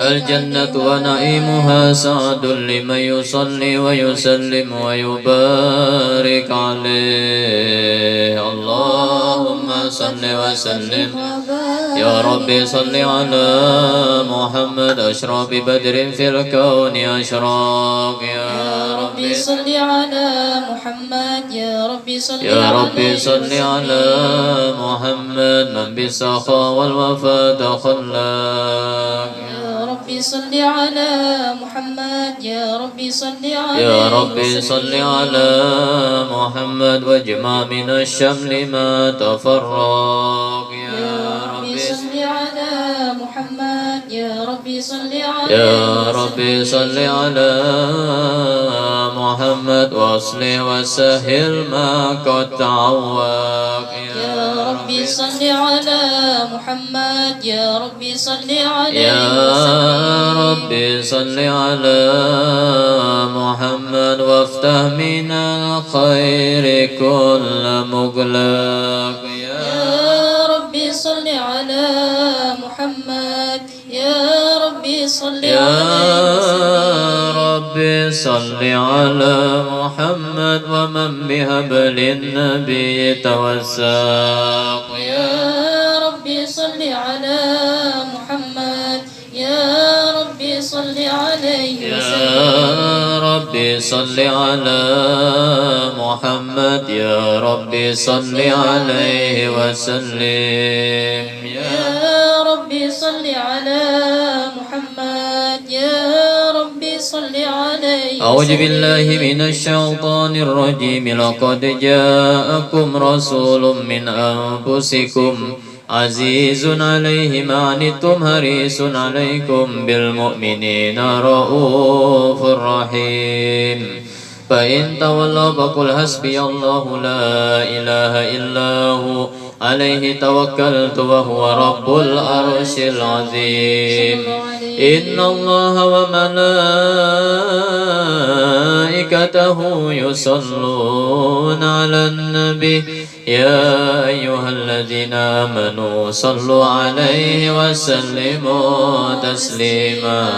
الجنة ونعيمها سعد لمن يصلي ويسلم ويبارك عليه. اللهم صل وسلم يا ربي صل على محمد أشرف بدر في الكون أشراق. يا ربي صل على محمد يا ربي صل يا ربي صل على محمد من بالسخاء والوفاء خلاق. يا ربي صل على محمد يا ربي صل على يا ربي صل على محمد واجمع من الشمل ما تفرق. يا ربي صل على محمد يا ربي صل على يا ربي صل على محمد واصلح وسهل ما قد تعوق. يا ربي صل على محمد يا ربي صل على يا ربي صل على محمد وافتح من الخير كل مغلق. يا ربي صل على محمد يا ربي صل يا ربي صل على محمد ومن بهبل النبي توسق. يا ربي صل على محمد يا ربي صل عليه وسلم. يا ربي صل على محمد يا ربي صل عليه وسلم. يا ربي صل على محمد يا ربي صل عليه. أعوذ بالله من الشيطان الرجيم. لقد جاءكم رسول من أنفسكم عزيز عليه ما عنتم حريص عليكم بالمؤمنين رؤوف رحيم. فإن تولوا فقل حسبي الله لا إله إلا هو عليه توكلت وهو رب العرش العظيم. إن الله وملائكته يصلون على النبي يا أيها الذين آمنوا صلوا عليه وسلموا تسليما.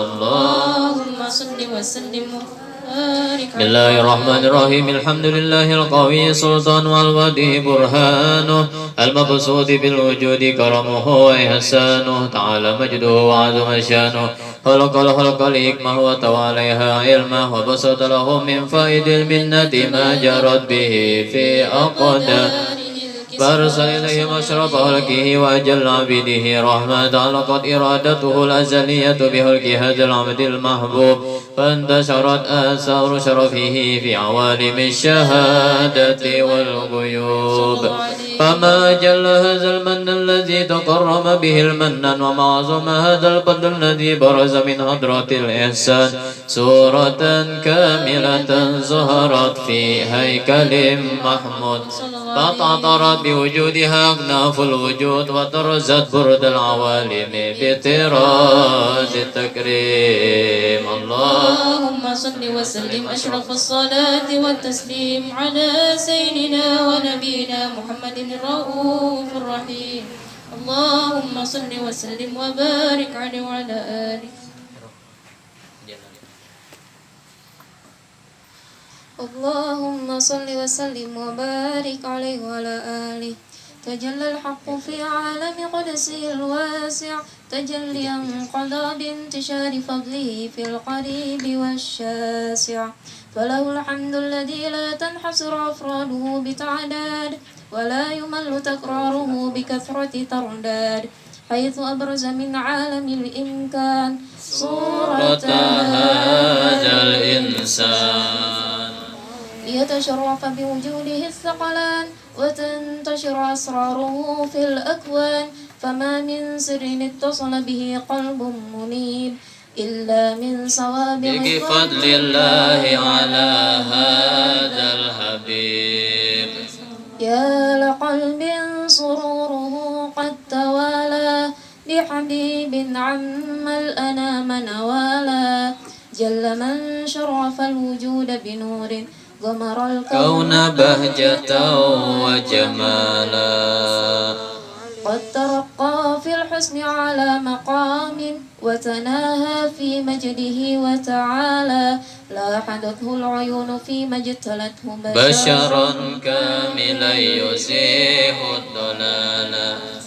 اللهم صل وسلم. بسم الله الرحمن الرحيم. الحمد لله القوي سلطانه الودي برهانه المبسوط بالوجود كرمه وإحسانه تعالى مجده وعظم شانه. خلق الخلق لحكمه وتواليها علمه وبسط له من فائد المنة ما جرت به في أقدار. فأرسل إليهم أشرف خلقه وأجل عبده رحمة علقت إرادته الأزلية بخلق هذا العبد المحبوب فانتشرت آثار شرفه في عوالم الشهادة والغيوب. فما جل هذا المن الذي تكرم به المنان وما عظم هذا الفضل الذي برز من حضرة الإحسان سورة كاملة ظهرت في هيكل محمود فتعطرت بوجودها أكناف الوجود وترزت برد العوالم بطراز التكريم. اللهم صل وسلم أشرف الصلاة والتسليم على سيدنا ونبينا محمد الرؤوف الرحيم. اللهم صل وسلم وبارك عليه وعلى آله. اللهم صل وسلم وبارك عليه وعلى آله. تجلى الحق في عالم قدسه الواسع تجليا قضى بانتشار فضله في القريب والشاسع. فله الحمد الذي لا تنحصر أفراده بتعداد ولا يمل تكراره بكثرة ترداد حيث أبرز من عالم الإمكان صورة هذا الإنسان ليتشرف بوجوده الثقلان وتنتشر أسراره في الأكوان. فما من سر اتصل به قلب منيب إلا من سوابق فضل الله على هذا الحبيب. يا لقلب سروره قد توالى بحبيب عم الأنام نوالا. جل من شرف الوجود بنور غمر الكون بهجة وجمالا. قد ترقى في الحسن على مقام وتناهى في مجده وتعالى لاحظته العيون فيما اجتلته بشرا كاملا يزيح الضلال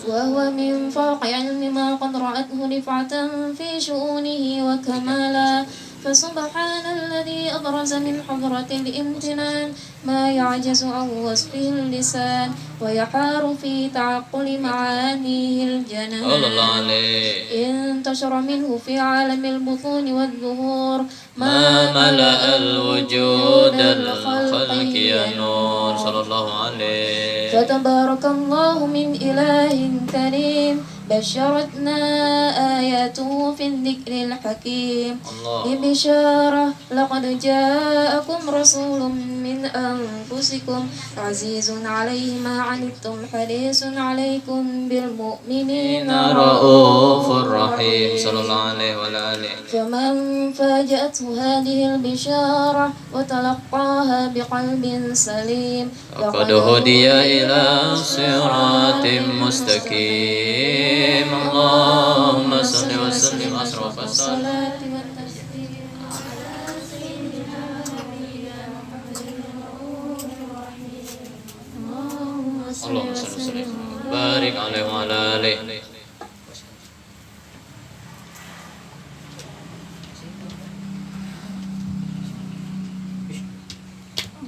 وهو من فوق علم ما قد رأته رفعة في شؤونه وكمالا فسبحان الذي أبرز من حضرة الامتنان ما يعجز عن وصفه اللسان ويحار في تعقل معانيه الجنان انتشر منه في عالم البطون والظهور ما ملأ الوجود الخلق يا نور صلى الله عليه. فتبارك الله من إله كريم بشرتنا آياته في الذكر الحكيم ببشارة لقد جاءكم رسول من أنفسكم عزيز عليه ما عنتم حريص عليكم بالمؤمنين رؤوف رحيم صلى الله عليه وآله. فمن فاجأته هذه البشارة وتلقاها بقلب سليم فقد هدي إلى صراط مستقيم. اللهم صل وسلم أشرف الصلاة والتسليم على سيدنا ونبينا محمد اللهم صل وسلم وبارك عليه وعلى آله.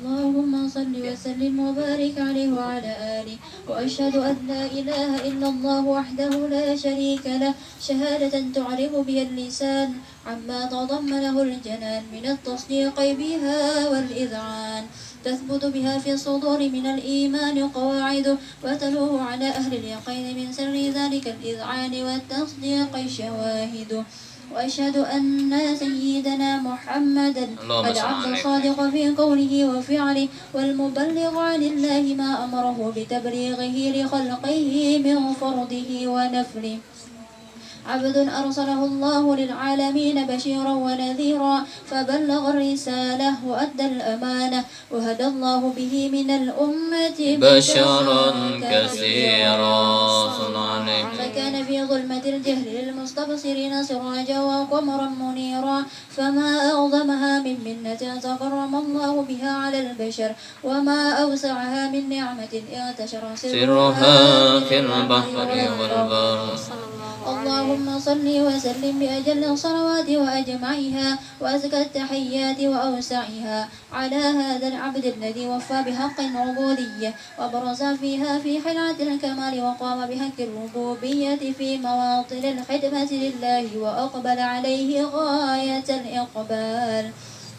اللهم صل وسلم وبارك عليه وعلى آله وأشهد أن لا إله إلا الله وحده لا شريك له شهادة تعرف بها اللسان عما تضمنه الجنان من التصديق بها والإذعان تثبت بها في الصدور من الإيمان قواعد وتلوه على أهل اليقين من سر ذلك الإذعان والتصديق شواهد وأشهد أن سيدنا محمدا العبد الصادق في قوله وفعله والمبلغ عن الله ما أمره بتبليغه لخلقه من فرضه ونفله عبد أرسله الله للعالمين بشيرا ونذيرا فبلغ الرسالة وأدى الأمانة وهدى الله به من الأمة بشرا كثيرا فكان في ظلمة الجهل للمستبصرين سراجا وقمرا منيرا فما أعظمها من منة تكرم الله بها على البشر وما أوسعها من نعمة انتشر سرها في البحر والبر. اللهم صل وسلم بأجل الصلوات وأجمعها وأزكى التحيات وأوسعها على هذا العبد الذي وفى بحق العبودية وبرز فيها في حلعة الكمال وقام بحق الربوبية في مواطن الخدمة لله وأقبل عليه غاية الإقبال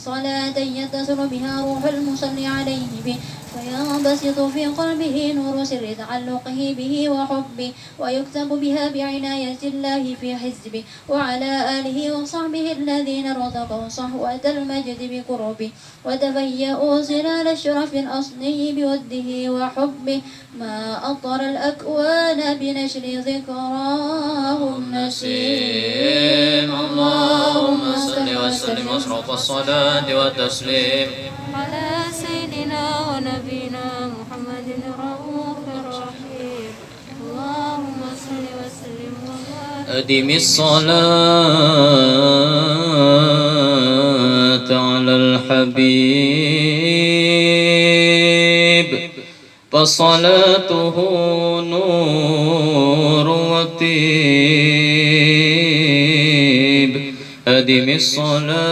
صلاة يتصل بها روح المصلي عليه به فينبسط في قلبه نور سر تعلقه به وحبه ويكتب بها بعناية الله في حزبه وعلى آله وصحبه الذين رزقوا صحوة المجد بقربه وتفيأوا ظلال الشرف الأصلي بوده وحبه ما أطر الأكوان بنشر ذكراه النسيم. اللهم صل وسلم أشرف الصلاة والتسليم على سيدنا ونبينا محمد الرؤوف الرحيم. اللهم صل وسلم وبارك. أدم الصلاة على الحبيب فصلاته نور وطيب. أدم الصلاة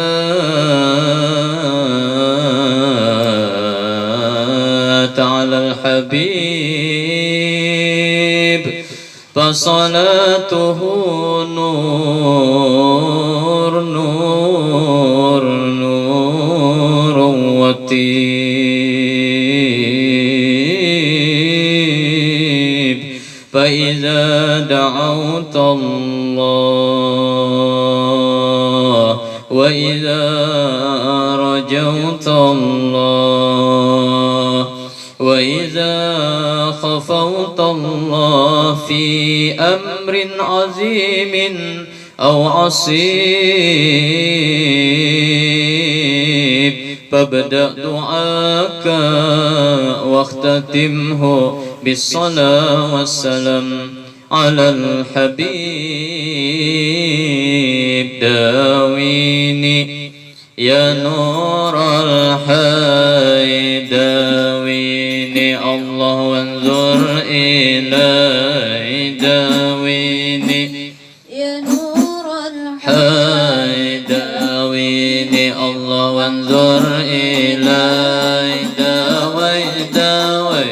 على الحبيب فصلاته نور نور نور وطيب. فإذا دعوت الله وإذا رجوت الله وإذا خفوت الله في أمر عظيم أو عصيب فابدأ دعاك واختتمه بالصلاة والسلام على الحبيب داويني يا نور الحي داويني الله وانظر إلي داويني يا نور الحي داويني الله وانظر إلي داوي داوي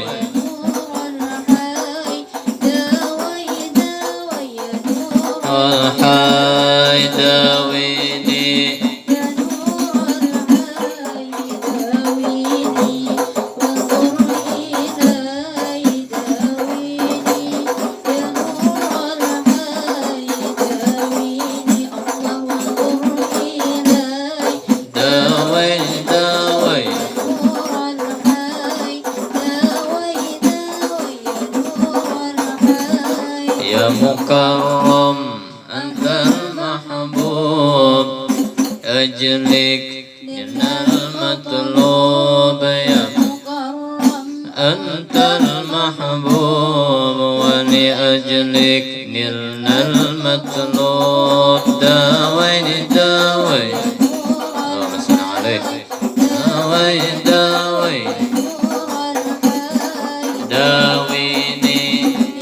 الحي داويني يا نور الحي داويني وانظر إلي داويني يا نور الحي داويني الله وانظر إلي داوي داوي نور الحي داوي داوي يا نور الحي يا مكرم أنت المحبوب أجلك لنا المطلوب يا مكرم أنت المحبوب ولأجلك نلنا المطلوب داويني داوي اللهم صل عليه داوي داوي نور الحي داويني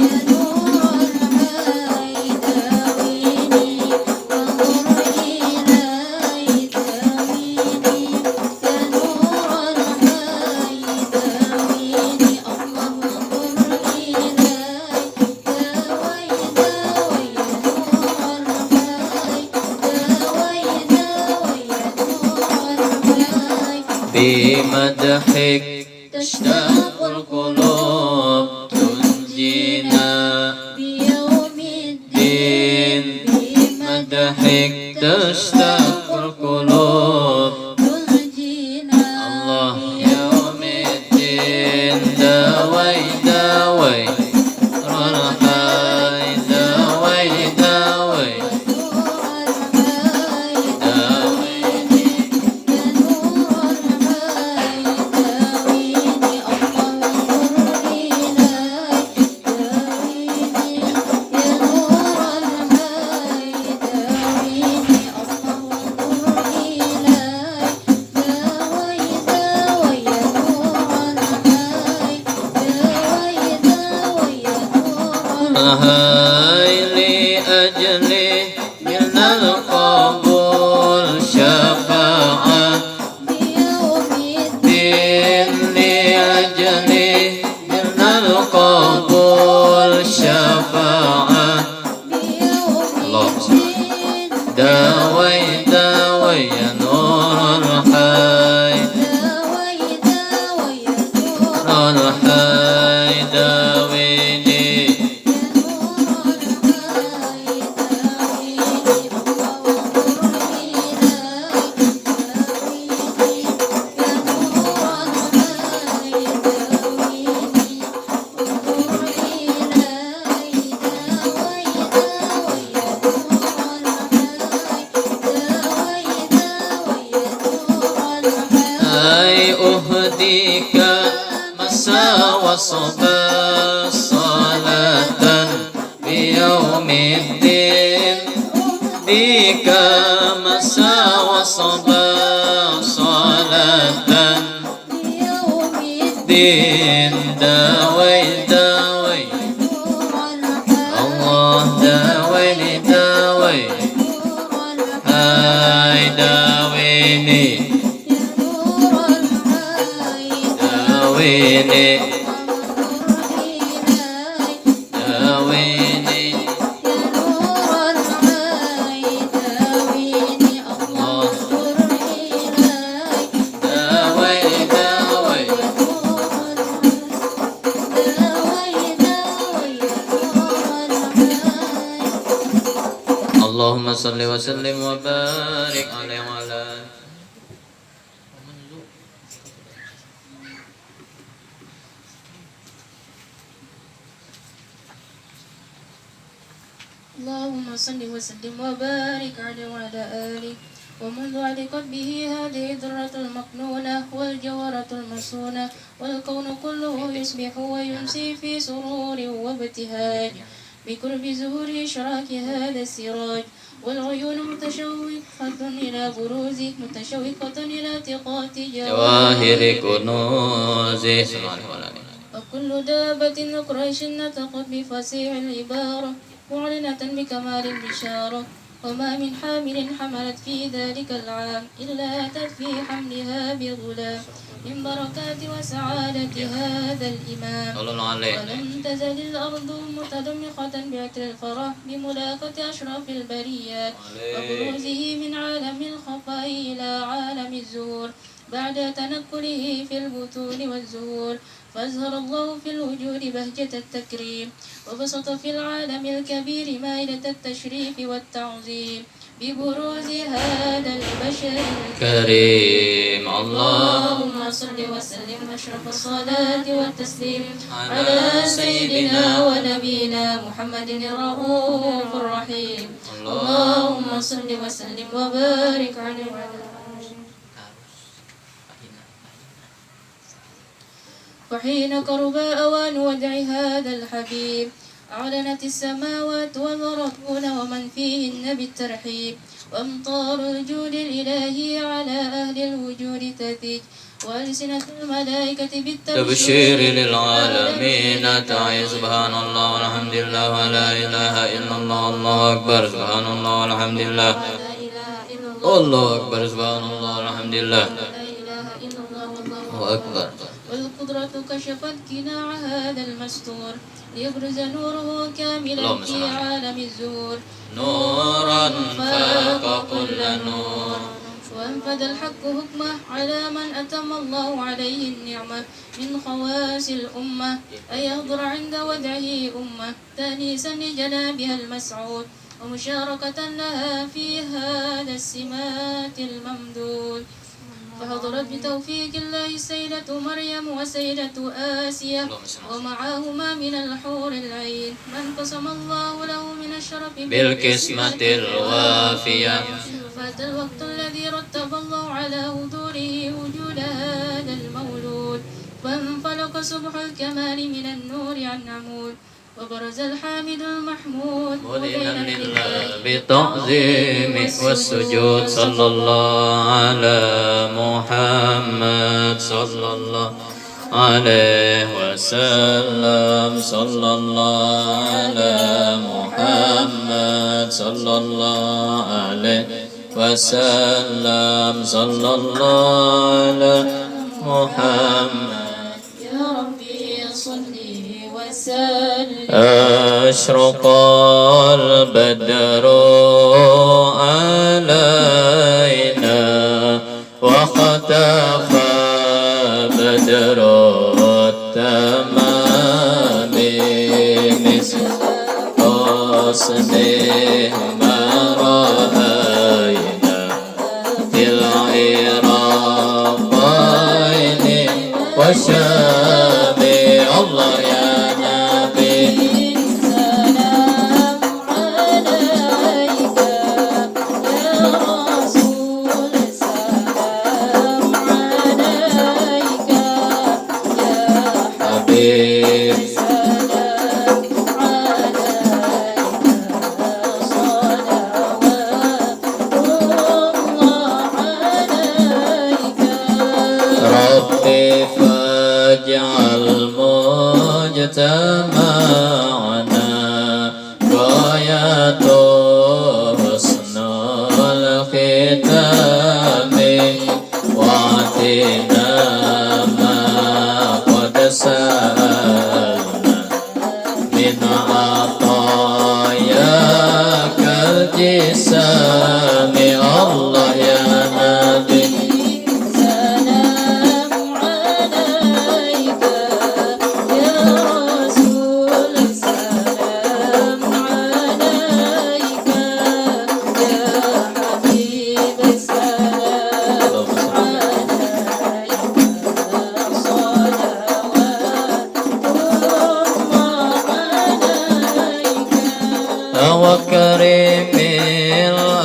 يا نور الحي داويني وانظر إلي داويني يا نور الحي داويني الله وانظر إلي داوي داوي يا نور الحي داوي داوي يا نور الحي بمدحك تشتاق القلوب تنجينا بيوم الدين بمدحك تشتاق القلوب تنجينا الله يوم الدين داوي داوي رحاي داوي داوي نور الحي داويني يا نور الحي داويني الله وانظر إلي داويني يا نور الحي داويني الله وانظر إلي داوي داوي يا نور الحي داوي داوي يا نور هاي لأجلي من القبول شفاعة بيوم دين لأجلي من القبول شفاعة بيوم اللهم صل الدين داوي داوي يا نور الحي داوي داوي يا نور الحي داويني يا نور الحي داويني الله وانظر إلي داويني يا نور الحي داويني وانظر إلي داوي داوي يا نور الحي أي أهديك مساء وصباح صلاة بيوم الدين أهديك مساء وصباح صلاة بيوم دين داوي داوي الله داويني داوي هاي داويني داويني داويني داوي داوي اللهم صل وسلم وبارك عليه وعلى آله. اللهم صل وسلم وبارك عليه وعلى آله. ومنذ علقت به هذه الذرة المكنونة والجوهرة المصونة والكون كله يصبح ويمسي في سرور وابتهاج بقرب ظهور إشراق هذا السراج، والعيون متشوقة إلى التقاط جواهر كنوزه صلى الله عليه وسلم. وكل دابة قريش نطقت بفصيح العبارة معلنة بكمال البشارة، وما من حامل حملت في ذلك العام إلا أتت في حملها بغلام من بركات وسعادة هذا الإمام. ولم تزل الأرض متضمخة بعطر الفرح بملاقة أشرف البريات وبروزه من عالم الخفاء إلى عالم الزهور بعد تنقله في البطون والزهور. فأزهر الله في الوجود بهجة التكريم، وبسط في العالم الكبير مائدة التشريف والتعظيم ببروز هذا البشر الكريم. اللهم صل وسلم أشرف الصلاة والتسليم على سيدنا ونبينا محمد الرؤوف الرحيم. اللهم صل وسلم وبارك عليه. وحين قرب أوان ودع هذا الحبيب أعلنت السماوات والأرضون ومن فيهن بالترحيب، وأمطار الجود الإلهي على أهل الوجود تثيج، وألسنة الملائكة بالتبشير للعالمين تعي. سبحان الله والحمد لله ولا إله إلا الله. الله أكبر. سبحان الله والحمد لله. الله أكبر. سبحان الله والحمد لله. الله أكبر. والقدرة كشفت قناع هذا المستور ليبرز نوره كاملا في عالم الزهور، نورا فاق كل نور. وأنفذ الحق حكمه على من أتم الله عليه النعمة من خواص الأمة، أن يحضر عند ودعه أمة تأنيسا لجنابها المسعود ومشاركة لها في هذا السمات الممدود. فحضرت بتوفيق الله السيدة مريم وسيدة آسيا ومعهما من الحور العين من قسم الله له من الشرف بالقسمة الوافية. فات الوقت الذي رتب الله على حضوره وجود هذا المولود، فانفلق صبح الكمال من النور عن عمود، وبرز الحامد المحمود مذنا لله بالتعظيم والسجود. صلى الله على محمد صلى الله عليه وسلم. صلى الله على محمد صلى الله عليه وسلم. صلى الله على محمد. يا ربي صل وسلم. أشرق البدر علينا وختف بدر التمام مثل حسنه ما رأينا في العراقين والشام. الله يا فاجعل مجتمعنا غاية حسن الختام، واعطنا ما قد سألنا من عطاياك الجسام. الله يا نبي وكرم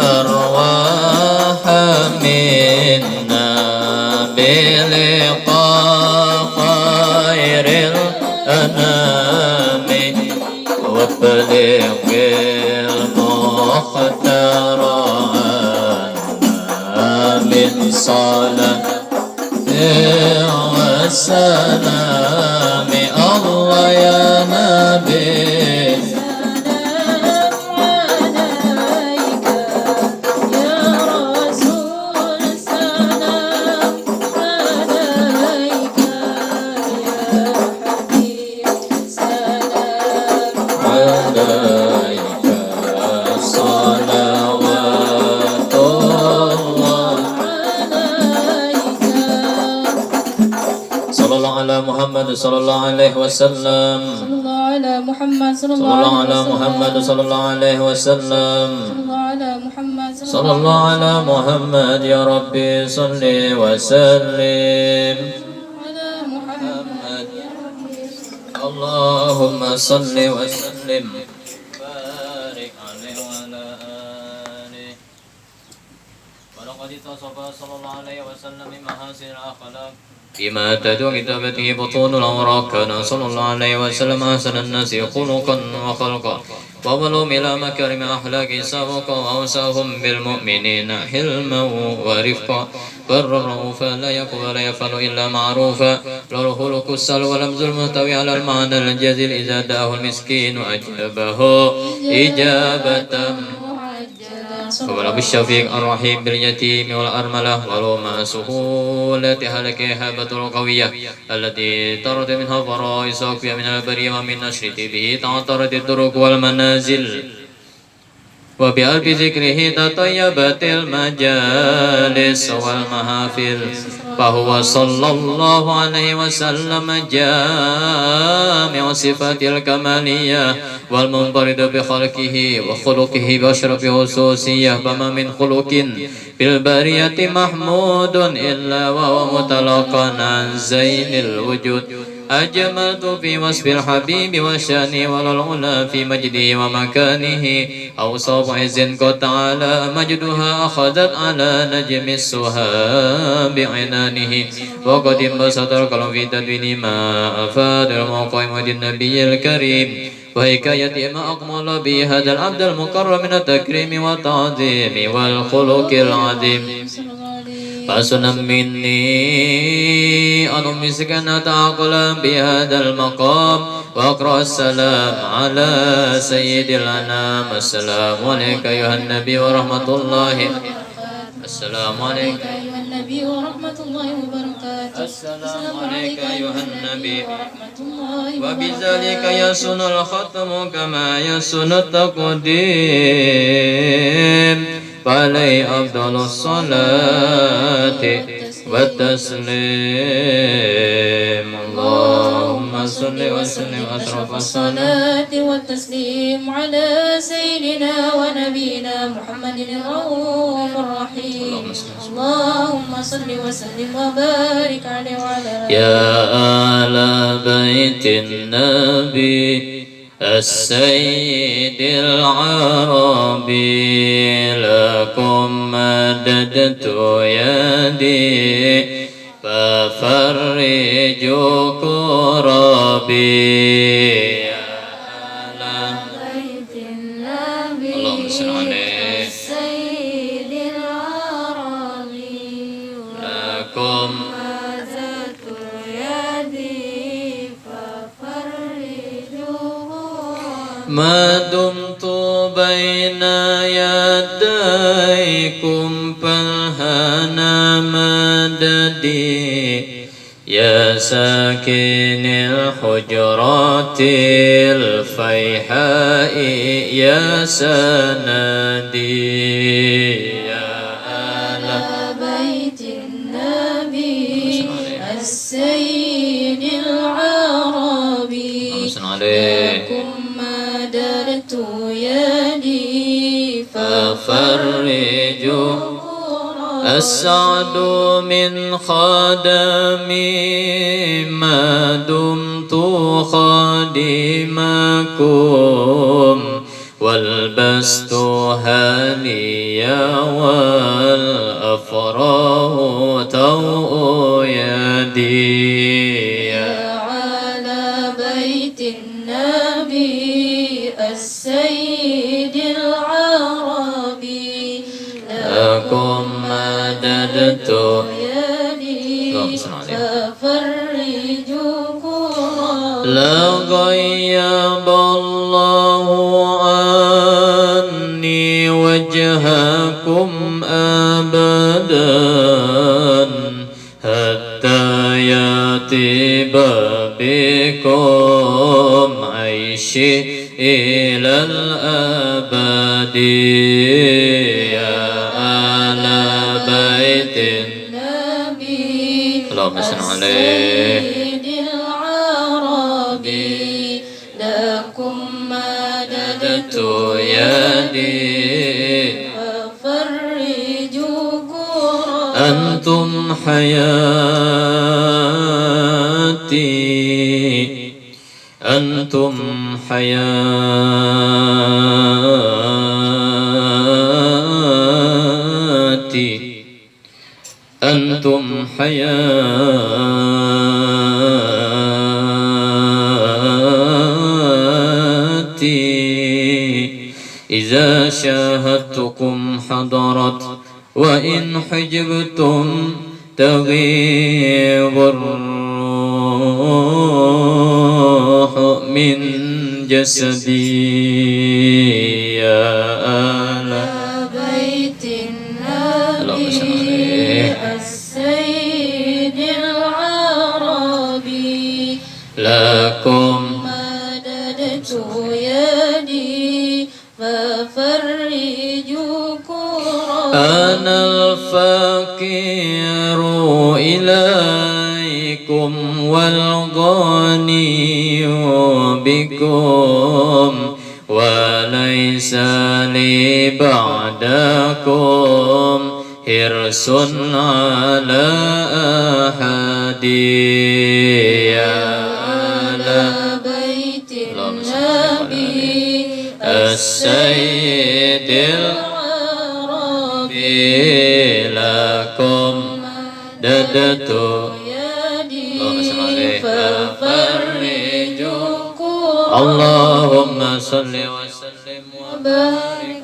الأرواح منا بلقاء خير الأنام، بلغ المختار من صلاة والسلام الله يا نبي محمد صلى الله عليه وسلم صلى الله على محمد صلى صلى الله الله على محمد صلى الله عليه وسلم صلى الله على محمد صلى الله على محمد يا ربي صل وسلم على محمد اللهم صل وسلم بارك عليه وعلى آله ولقد اتصف صلى الله عليه وسلم بمحاسن الأخلاق فيما تدعو كتابته بطون الأوراق كان صلى الله عليه وسلم أحسن الناس خلقا وخلقا وأولهم إلى مكارم أخلاق سابقا وأوساهم بالمؤمنين حلما ورفقا برا رؤوفا لا يقبل ولا يفعل إلا معروفا له خلق السلوى ولمز المحتوي على المعنى الجزيل إذا دعاه المسكين وأجابه إجابة فبلغ الشفيق الرحيم باليتيم والأرملة ولو مع سهولة هلك هابة القوية التي طرد منها فرائس أقوية من البرية ومن نشر به تعطرت الطرق والمنازل وبقلب ذكره تطيبت المجالس والمحافل فهو صلى الله عليه وسلم جامع صفات الكمالية والمنفرد بخلقه وخلقه بأشرف خصوصية فما من خلق في البرية محمود إلا وهو متلقى عن زين الوجود أجملت في وصف الحبيب وشانه والعلا في مجده ومكانه أوصاف عز قد تعالى مجدها أخذت على نجم السهاب عنانه وقد انبسط القلم في تدوين ما أفاد المقام النبي الكريم وحكاية ما أكمل به هذا العبد المكرم من التكريم والتعظيم والخلق العظيم فسنا مني أن أمسك أن تعقل بهذا المقام وأقرأ السلام على سيد الأنام السلام عليك أيها النبي ورحمة الله السلام عليك أيها النبي ورحمة الله وبركاته السلام عليك أيها النبي ورحمة الله وبذلك يسن الختم كما يسن التقديم فعليه أفضل الصلاة والتسليم اللهم صل وسلم أشرف الصلاة والتسليم على سيدنا ونبينا محمد الرؤوف الرحيم اللهم صل وسلم وبارك عليه وعلى يا آل بيت النبي السيد العربي لكم مددت يدي ففرجوا كربي يا آل بيت النبي اللهم صل عليه السيد العربي لكم مددت يدي ففرجوا ما دمت بين يديكم فالهنا مددي يا ساكن الحجرات الفيحاء يا سندي يا آل بيت النبي السيد العربي لكم مددت يدي ففرجوا السعد من خدمي ما دمت خادمكم والبست هنيا والأفراه توء يدي على بيت النبي لكم مددت يدي ففرجوا كربي لغيب الله عني وجهكم أبدا حتى يأتي بكم عيشي إلى الأبد يا آل بيت النبي اللهم صل عليه السيد العربي لكم مددت يدي ففرجوا كربي أنتم حياتي أنتم حياتي أنتم حياتي إذا شاهدتكم حضرت وإن حجبتم تغيب الروح من جسدي يا آل بيت اللهم صل النبي عليه السيد العربي لكم مددت يدي ففرجوا كربي أنا الفقير إليكم والغني بكم وليس لي بعدكم حرص على أحد يا آل بيت اللهم صل النبي السيد العربي لكم مددت اللهم صل عليه ففرجوا كربي اللهم صل وسلم وبارك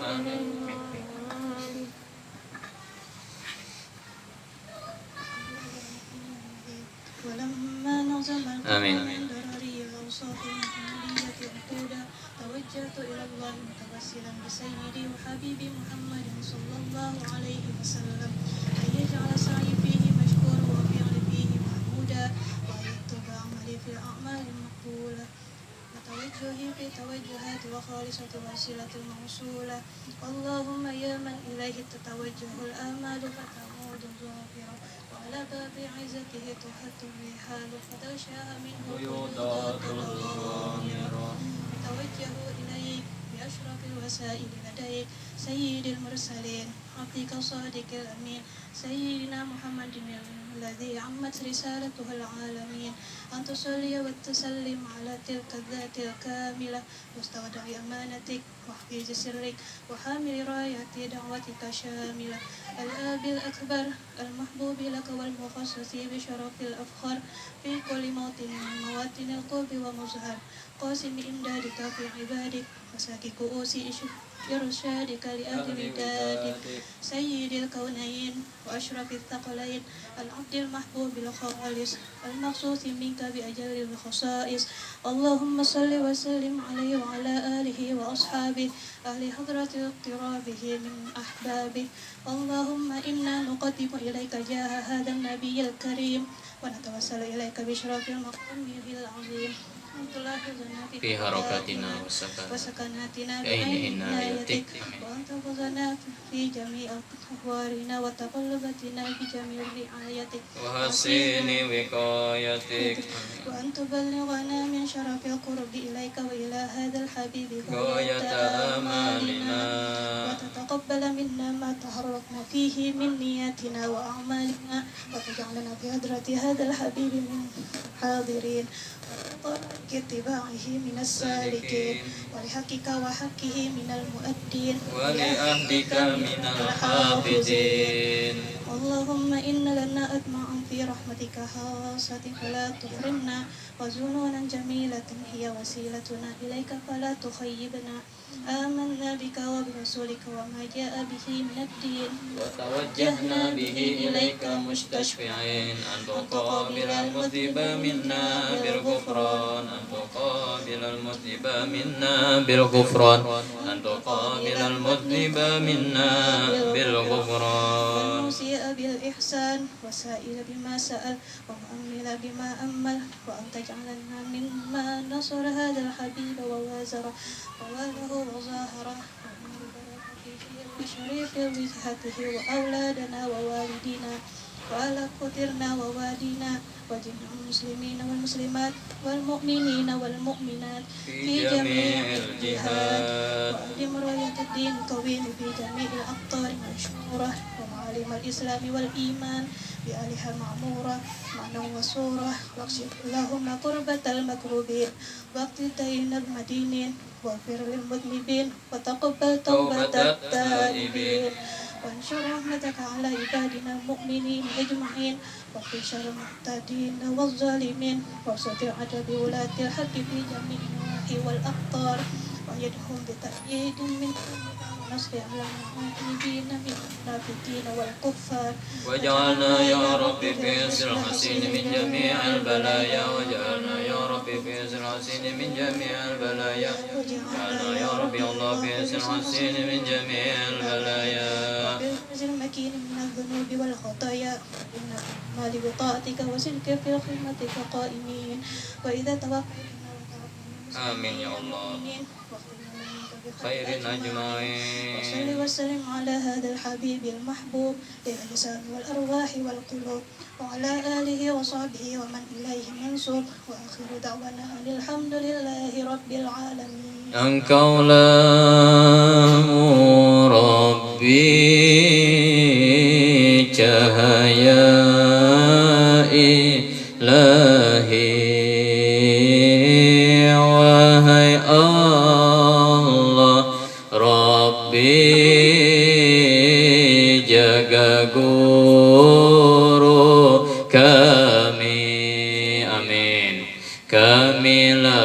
ولما نظم آمين. القرآن درري الأوصاف المحمدية عقودا توجهت إلى الله متوسلا بسيدي وحبيبي محمد صلى الله عليه وسلم أن يجعل سعي فيه مشكورا وفعلي فيه محمودا وأن يكتب عملي في الأعمال المقبولة وتوجهي في توجهات وخالصة وسيلة الموصولة اللهم يا من إليه تتوجه الآمال فتعود ظاهرة وعلى باب عزته تحت الرحال فتغشاها منه قيودات الأوامر توجه إليك بأشرف الوسائل لديك سيد المرسلين عبدك الصادق الأمين سيدنا محمد الذي عمت رسالته العالمين أن تصلي وتسلم على تلك الذات الكاملة مستودع أمانتك وحفيظ سرك وحامل راية دعوتك شاملة الآب الأكبر المحبوب لك والمخصص بشرف الأفخار في كل موطن من مواطن القرب ومظهر قاسم إمدادك في عبادك مساك كؤوس إرشادك لأهل ودادك سيد الكونين وأشرف الثقلين العبد المحبوب الخالص المخصوص منك بأجل الخصائص اللهم صل وسلم عليه وعلى آله وأصحابه أهل حضرة اقترابه من أحبابه اللهم إنا نقدم إليك جاه هذا النبي الكريم ونتوسل إليك بشرف المقام العظيم في حركاتنا وسكناتنا بعين عنايتك وأن تحفظنا في جميع أحوالنا وتقلباتنا في جميع رعايتك وحسين وقايتك وأن تبلغنا من شرف القرب إليك وإلى هذا الحبيب غاية آمالنا وتتقبل منا ما تحركنا فيه من نياتنا وأعمالنا وتجعلنا في حضرة هذا الحبيب من حاضرين وطريق اتباعه من السالكين ولحقك وحقه من المؤدين ولأهلك من الحافظين اللهم إن لنا أطمعا في رحمتك خاصة فلا تحرمنا وزنونا جميلة هي وسيلتنا إليك فلا تخيبنا آمنا بك وبرسولك وما جاء به من الدين وتوجهنا به إليك مستشفعين أن تقابل المذنب منا بالغفران أن تقابل المذنب منا بالغفران أن تقابل المذنب منا بالغفران والمسيء بالإحسان وسائل بما سأل ومؤمل بما أمل وأن تجعلنا مما نصر هذا الحبيب ووازره وواله وظاهره وشريف وجهته وأولادنا ووالدينا وعلى قدرنا ووالينا وجميع المسلمين والمسلمات والمؤمنين والمؤمنات في جميع الجهات وأدم راية الدين الطويل في جميع الأقطار منشورة ومعالم الإسلام والإيمان بآلها معمورة معنى وصورة واكشف اللهم كربة المكروبين واقض دين المدينين واغفر للمذنبين وتقبل توبة التائبين وانشر رحمتك على عبادنا المؤمنين أجمعين وفي شر المعتدين والظالمين وارصد عدد ولاة الحق في جميع النواحي والأقطار وأيدهم بتأييد من ونصر على المعتدين من المنافقين والكفار واجعلنا يا رب في يسر الحسين من جميع البلايا واجعلنا يا رب في يسر الحسين من جميع البلايا واجعلنا يا رب يا الله في يسر الحسين من جميع البلايا وبالعز المكين من الذنوب والخطايا إن المال بطاعتك وسلك في خدمتك قائمين وإذا توفيتنا آمين يا الله خير أجمعين وصل وسلم على هذا الحبيب المحبوب للأجسام والأرواح والقلوب وعلى آله وصحبه ومن إليه منسوب وآخر دعوانا أن الحمد لله رب العالمين. Engkau lamu Rabbi cahaya ilahi wahai Allah Rabbi jaga guru kami amin kamilah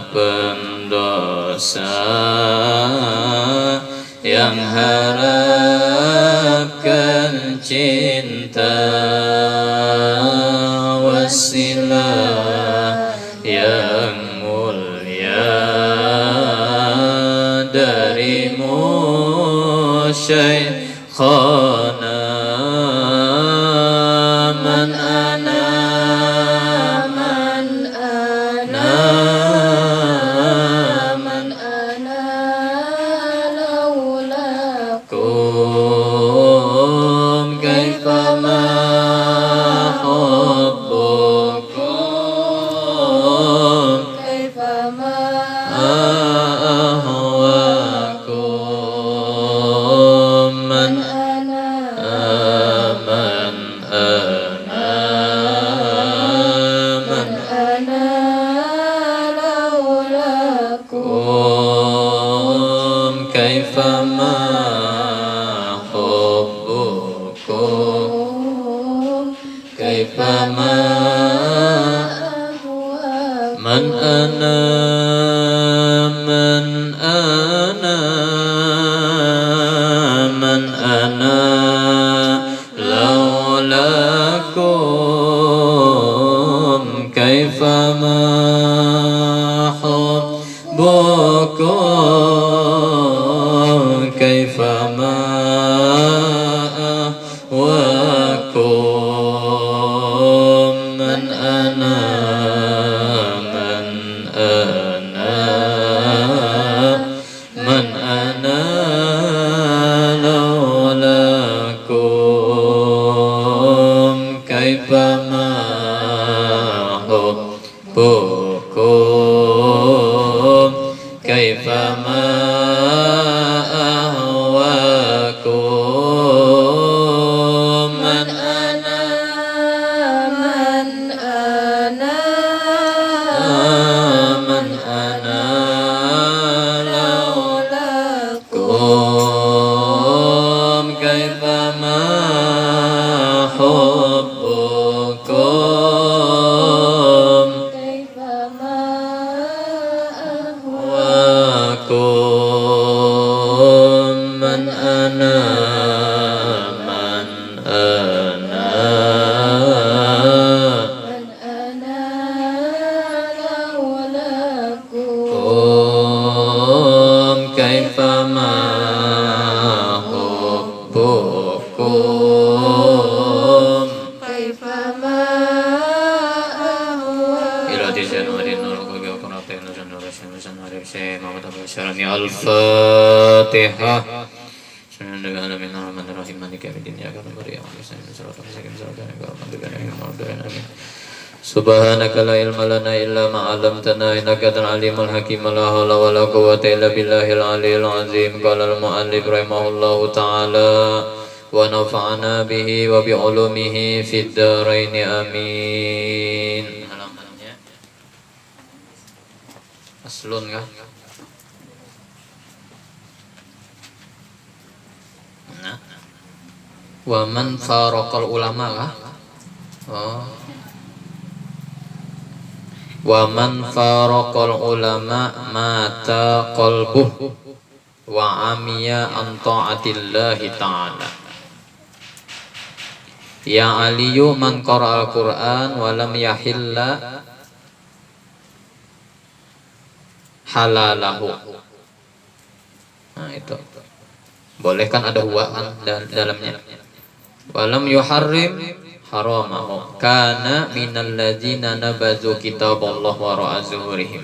pendosa yang harapkan cinta wasilah yang mulia darimu Syekhana man ana laulakum kaifama hubbukum كيفما ahwakum man أنا man ana man أنا لولاكم kum kaifama hubbukum kaifama أهواكم man ana man ana man ana laulakum kaifama hubbukum kaifama ahwakum man ana man ana man ana laulakum kaifama hubbukum kaifama ahwakum man ana من أنا man ana لولاكم kum kaifama hubbukum كيفما أهواكم Al-Fatihah. Bismillahirrahmanirrahim. Maliki yaumiddin. Iyyaka na'budu wa iyyaka nasta'in. Shiratal mustaqim. Shiratal ladzina an'amta 'alaihim. Subhanaka la ilma lana illa ma 'allamtana innaka antal alimul hakim. La haula wala quwwata illa billahil aliyyil azim. Qala al-mu'allif rahimahullahu ta'ala wa nafa'ana bihi wa bi 'ulumihi fid dharain amin. Halamannya aslun kah? Nah. Wa man faraqal ulama kah? Oh. Wa man faraqal ulama mata qalbuh wa amiya an ta'atillahi ta'ala. Ya aliyu man qara'al Qur'an wa lam yahilla halalahu. Nah itu. Boleh kan ada huwa kan dalamnya. Wa lam yuharrim haramahu kana minal ladzina nabazu kitaballah wara'a zuhurihim.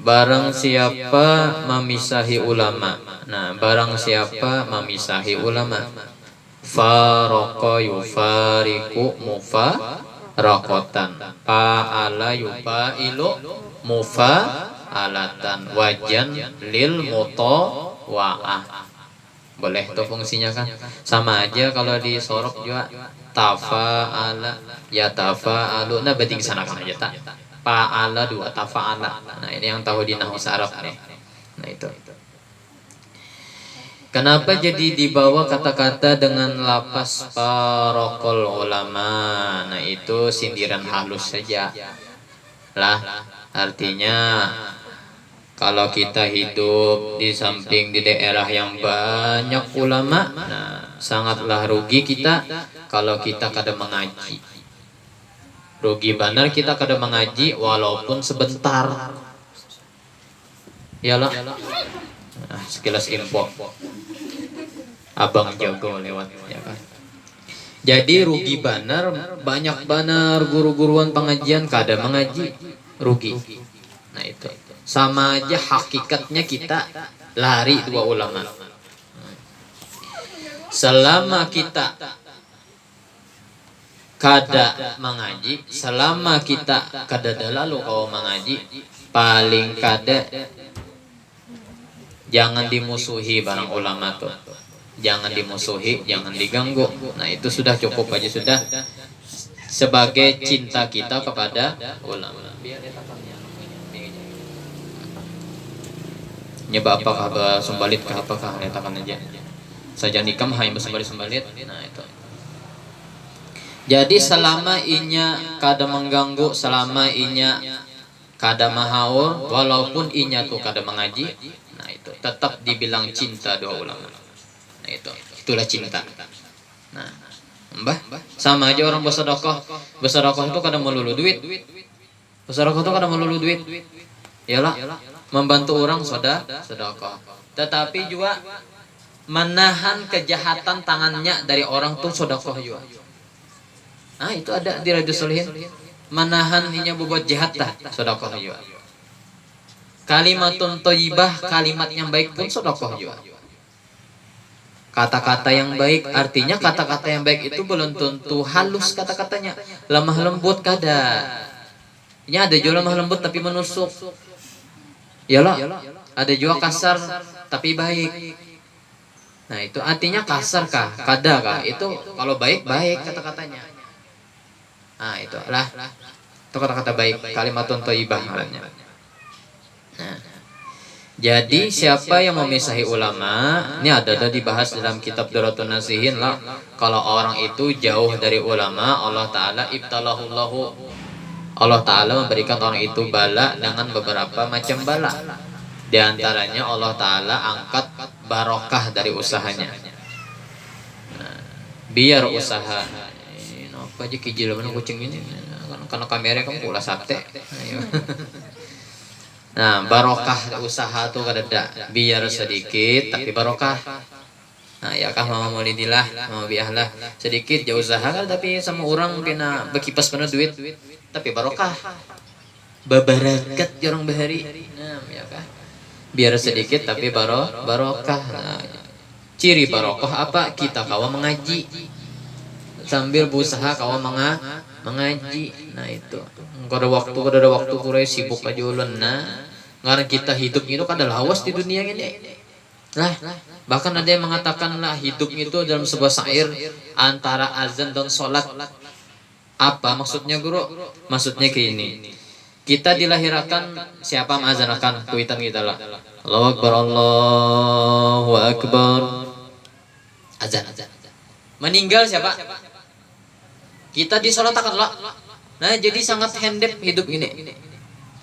Barang siapa memisahi ulama. Nah, barang siapa memisahi ulama, faraqa yufariqu mufaraqatan, fa'ala yufailu mufa'alatan, wajan lil mutawa'ah. Boleh tuh fungsinya kan sama aja kalau di sorok juga tafa'ala ya tafa'alu. Nah berarti kesana kan aja tak fa'ala dua tafa'ala. Nah ini yang tahu di nahwu Arab nih. Nah itu kenapa jadi dibawa kata-kata dengan lapas faraqul ulama. Nah itu sindiran halus saja lah, artinya kalau kita hidup di samping di daerah yang banyak ulama, nah sangatlah rugi kita kalau kita kada mengaji. Rugi benar kita kada mengaji walaupun sebentar. Iyalah. Nah, sekilas info. Abang jago lewat ya kan. Jadi rugi benar, banyak benar guru-guruan pengajian kada mengaji, rugi. Nah itu. Sama aja hakikatnya kita lari dua ulama. Selama kita kada mengaji, selama kita kada lalu kau mengaji, paling kada jangan dimusuhi barang ulama tuh. Jangan dimusuhi, jangan diganggu. Nah itu sudah cukup aja sudah sebagai cinta kita kepada ulama. Nyebab apakah sumbalit kah apakah nyatakan aja saja nikam hai sumbalit. Nah itu. Jadi selama inya kada mengganggu, selama inya kada mahaur, walaupun inya tuh kada mengaji, nah itu tetap dibilang cinta dua ulama. Nah itu itulah cinta. Nah mbah sama aja orang bersedekah itu kada melulu duit. Bersedekah itu kada melulu duit. Iyalah membantu orang sedekah, tetapi juga menahan kejahatan tangannya dari orang tuh sedekah juga. Nah itu ada di Riyadhus Shalihin, menahan inya berbuat jahat dah sedekah juga. Kalimatun thayyibah, kalimat yang baik pun sedekah juga. Kata-kata yang baik, artinya kata-kata yang baik itu belum tentu halus kata-katanya, lemah lembut kada. Ini ada juga lemah lembut tapi menusuk. Yalah, ada juga kasar tapi baik. Nah itu artinya kasar kah, kada kah? Itu kalau baik kata-katanya. Nah itu lah, itu kata-kata baik, kalimatun thayyibah namanya. Nah, jadi siapa yang memisahi ulama, ini ada dibahas dalam kitab Duratun Nasihin lah. Kalau orang itu jauh dari ulama, Allah Taala ibtalahullahu, Allah Ta'ala memberikan orang itu bala dengan beberapa macam bala. Di antaranya Allah Ta'ala angkat barokah dari usahanya. Nah, biar usaha apa aja kijil mana kucing ini karena kamera kan pula sate. Nah barokah usaha tuh kada biar sedikit tapi barokah. Nah ya kah mama maulidilah mama biahlah sedikit jauh usaha kan tapi sama orang kena bekipas penuh duit tapi barokah babarakat orang bahari. Nah ya kah biar sedikit tapi barokah. Nah, ciri barokah apa? Kita kawa mengaji sambil berusaha kawa mengaji. Nah itu kada waktu kurai sibuk aja ulun. Nah karena kita hidup itu kada lawas di dunia ini lah. Bahkan ada yang mengatakan lah hidup itu dalam sebuah syair antara azan dan sholat. Apa maksudnya guru? Maksudnya kayak ini, kita dilahirkan siapa mengazankan kuitan kita lah, Allahu Akbar, Allahu Akbar, azan. Meninggal siapa? Kita disolatakan lah. Nah jadi sangat handep hidup ini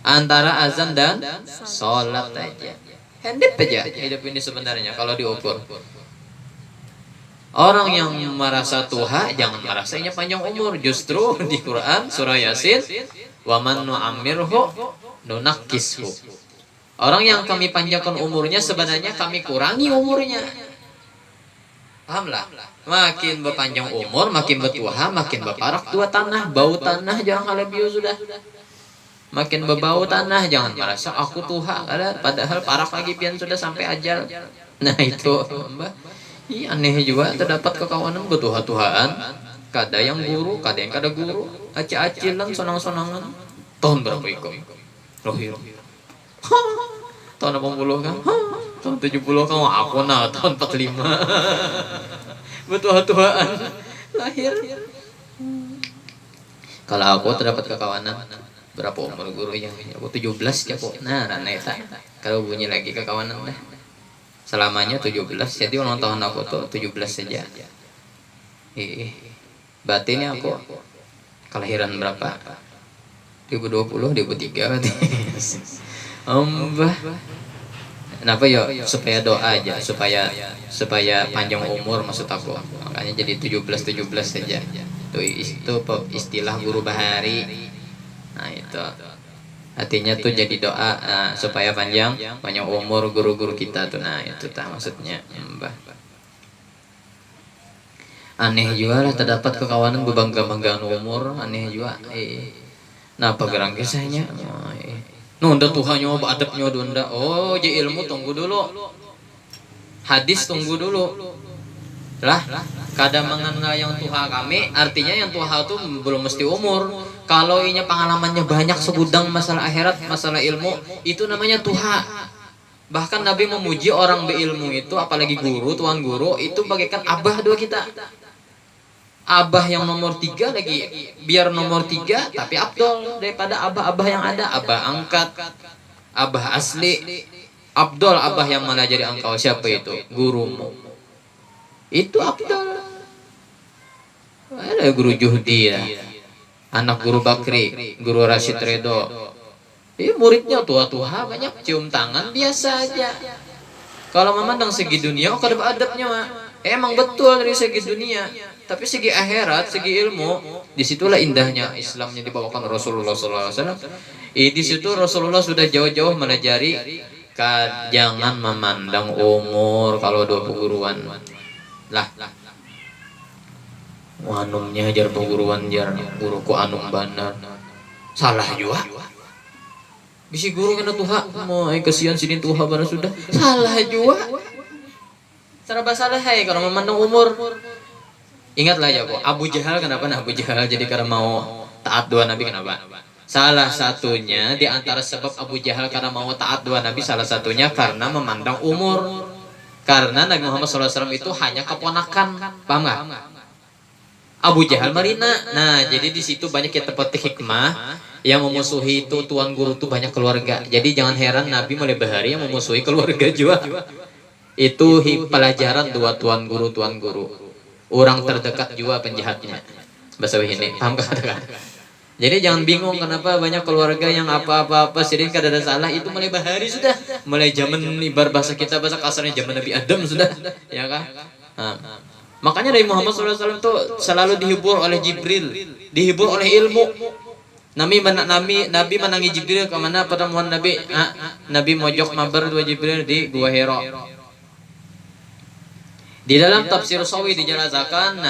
antara azan dan sholat aja. Handep aja hidup ini sebenarnya kalau diukur. Orang yang merasa tua jangan merasanya panjang umur. Justru di Quran surah Yasin, wa man nu'ammirhu nunakkishu. Orang yang kami panjangkan umurnya sebenarnya kami kurangi umurnya. Pahamlah? Makin berpanjang umur, makin bertuha, makin berparak tua tanah, bau tanah jangan halebiu sudah. Makin berbau tanah jangan merasa aku tuha, padahal parak lagi pian sudah sampai ajal. Nah itu Mbak. Iya aneh juga terdapat kekawanan bertuha-tuhaan. Kada yang guru, kada yang kada guru, aci-acilan, sonang-sonangan. Tahun berapa ikut? Rohir. Tahun 80 kan? Tahun 70 kan? Aku nah tahun 45. Bertuha-tuhaan lahir. Kalau aku terdapat kekawanan berapa umur guru yang aku 17 ya kok. Nah raneta. Kalau bunyi lagi kekawanan dah. Selamanya 17, jadi ulang tahun aku tuh 17 saja. Batinnya aku kelahiran berapa? 2020, 2003 berarti. Kenapa ya? Supaya doa aja, supaya panjang umur maksud aku. Makanya jadi 17 saja. Itu istilah guru bahari. Nah itu. Artinya tuh jadi doa supaya panjang umur guru-guru kita tuh. Nah itu tak maksudnya Mbah. Aneh juga lah terdapat kekawanan berbangga-banggaan umur. Aneh juga. Napa gerang kisahnya? Nunda Tuhannya adabnya dunda. Oh je ilmu tunggu dulu. Hadis tunggu dulu. Lah kadang mengenal yang Tuhan kami, artinya yang Tuhan itu belum mesti umur. Kalau inya pengalamannya banyak segudang masalah akhirat, masalah ilmu, itu namanya Tuhan. Bahkan Nabi memuji orang berilmu itu, apalagi guru, tuan guru, itu bagaikan abah dua kita. Abah yang nomor 3 lagi, biar nomor 3 tapi abdol daripada abah-abah yang ada. Abah angkat, abah asli, abdol abah yang mana jadi engkau. Siapa itu? Gurumu. Itu abdol. Ada guru Juhdi ya. Anak guru Bakri, guru Rashid Redo. Muridnya tua-tua banyak, cium tangan biasa aja. Kalau memandang segi dunia, kada adabnya mah. Emang betul dari segi dunia, tapi segi akhirat, segi ilmu, disitulah indahnya Islamnya dibawakan Rasulullah SAW. Di situ Rasulullah sudah jauh-jauh melajari, jangan memandang umur kalau 20 guruan. Lah. Anumnya ajar perguruan jar guruku anum banar salah juga bisi guru kena tuha mau kesian sini tuha banar sudah salah juga serba salah hai kalau memandang umur. Ingatlah ya kok Abu Jahal kenapa Abu Jahal jadi karena mau taat dua nabi kenapa? Salah satunya di antara sebab Abu Jahal karena mau taat dua nabi salah satunya karena memandang umur. Karena Nabi Muhammad SAW itu hanya keponakan, paham nggak? Abu Jahal Marina. Nah, jadi di situ banyak kita petik hikmah yang memusuhi itu tuan guru itu banyak keluarga. Jadi jangan heran Nabi mulai bahari yang memusuhi keluarga juga. Itu pelajaran dua tuan guru. Orang terdekat juga penjahatnya. Bahasa ini, paham katakan? Jadi jangan bingung kenapa banyak keluarga yang apa-apa sering kada ada salah itu mulai bahari sudah. Mulai zaman ibar bahasa kita bahasa kasarnya zaman Nabi Adam sudah, ya kan? Makanya Nabi Muhammad SAW itu selalu dihibur oleh Jibril, dihibur oleh ilmu. Nabi menangi Jibril ke mana pertemuan Nabi? Nabi mojok mabar dua Jibril di Gua Hira. Di dalam tafsir Sawi dijelaskan,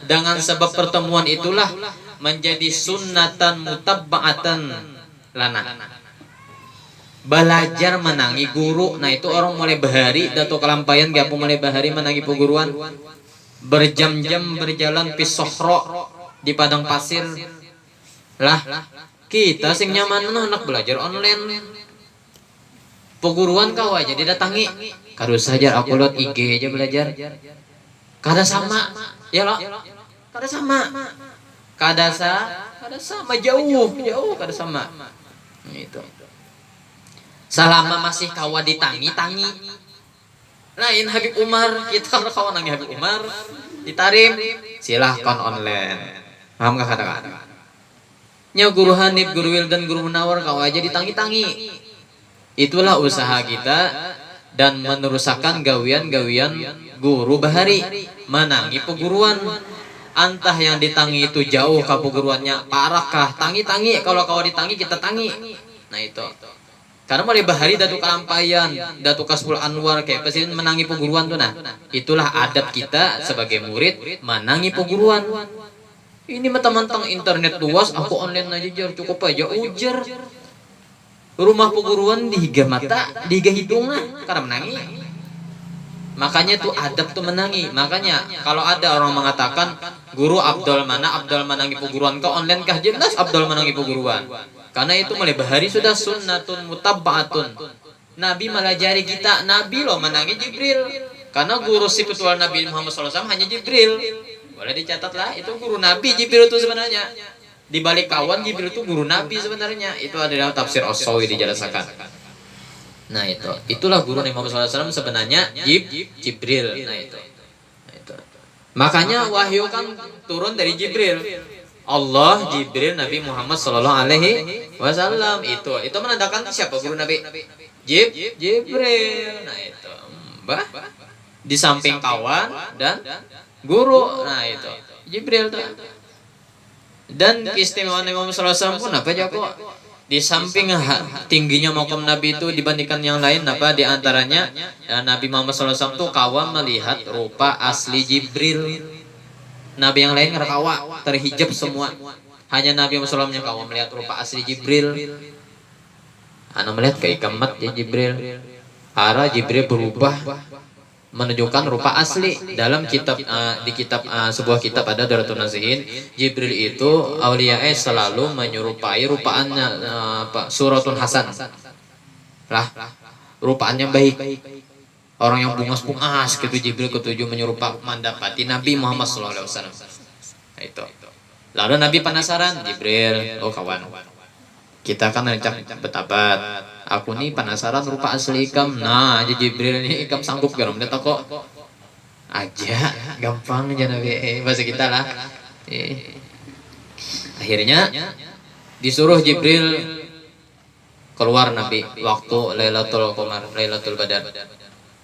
dengan sebab pertemuan itulah menjadi sunnatan mutabba'atan lana. belajar menangi guru. Nah itu orang mulai bahari datu kelampayan gapo mulai bahari menangi peguruan, berjam-jam berjalan pisohro di padang pasir lah. Kita sing nyaman anak belajar online, peguruan kau aja didatangi, kado saja aku lihat IG aja belajar, kada sama ya lo, kada sama, kada sama jauh kada sama itu. Selama masih kawa ditangi-tangi, lain Habib Umar, kita kawan nang Habib Umar ditarim, silahkan online. Paham gak kata-kata? Nya guru Hanif, guru Wildan, guru Munawar kawa aja ditangi-tangi. Itulah usaha kita dan meneruskan gawian-gawian guru bahari menangi peguruan. Antah yang ditangi itu jauh ke peguruannya parakah, tangi-tangi, kalau kau ditangi kita tangi. Nah itu. Karena mulai bahari datu kalampayan, datu kaspul anwar kayak presiden menangi peguruan tuh. Nah itulah adab kita sebagai murid menangi peguruan. Ini mentang-mentang internet luas, aku online aja jar, cukup aja ujar. Rumah peguruan dihiga mata, dihiga hidungan karena menangi. Makanya tuh adab tuh menangi. Makanya kalau ada orang mengatakan guru Abdul menangi peguruan kau online kah, jelas Abdul menangi peguruan. Karena itu mulai bahari sudah sunnatun mutabbatun. Nabi melajari kita, Nabi loh menangi Jibril. Karena guru spiritual Nabi Muhammad SAW hanya Jibril. Boleh dicatat lah, itu guru Nabi Jibril itu sebenarnya. Di balik kawan Jibril itu guru Nabi sebenarnya. Itu ada dalam tafsir As-Sawi dijelasakan. Nah itu, itulah guru Nabi Muhammad SAW sebenarnya Jibril. Nah itu. Makanya wahyu kan turun dari Jibril. Allah, Jibril, Nabi Muhammad Sallallahu Alaihi Wasallam itu menandakan siapa guru Nabi? Jibril. Nah itu, bah di samping kawan dan guru. Nah itu Jibril tuh. Dan keistimewaan Nabi Muhammad Sallallahu Alaihi Wasallam pun apa aja kok? Di samping tingginya makam Nabi itu dibandingkan yang lain, apa di antaranya Nabi Muhammad SAW tuh kawan melihat rupa asli Jibril. Nabi yang lain kawa terhijab semua. Hanya Nabi Muhammad SAW yang kawa melihat rupa asli Jibril. Anda melihat keikamat ya Jibril. Arah Jibril berubah menunjukkan rupa asli dalam kitab di kitab sebuah kitab ada Daratul Nazihin. Jibril itu aulia selalu menyerupai rupaannya suratun hasan lah, rupaannya baik, orang yang bungas-bungas gitu. Jibril ketujuh menyerupai mendapati Nabi Muhammad SAW. Nah, itu. Lalu Nabi penasaran, Jibril, oh kawan, kita kan rencana betabat. Aku nih penasaran rupa asli ikam. Nah, aja Jibril ini ikam sanggup gak? Dia kok aja, gampang aja Nabi. Bahasa kita lah. Akhirnya disuruh Jibril keluar Nabi waktu Lailatul Qamar, Lailatul Badar.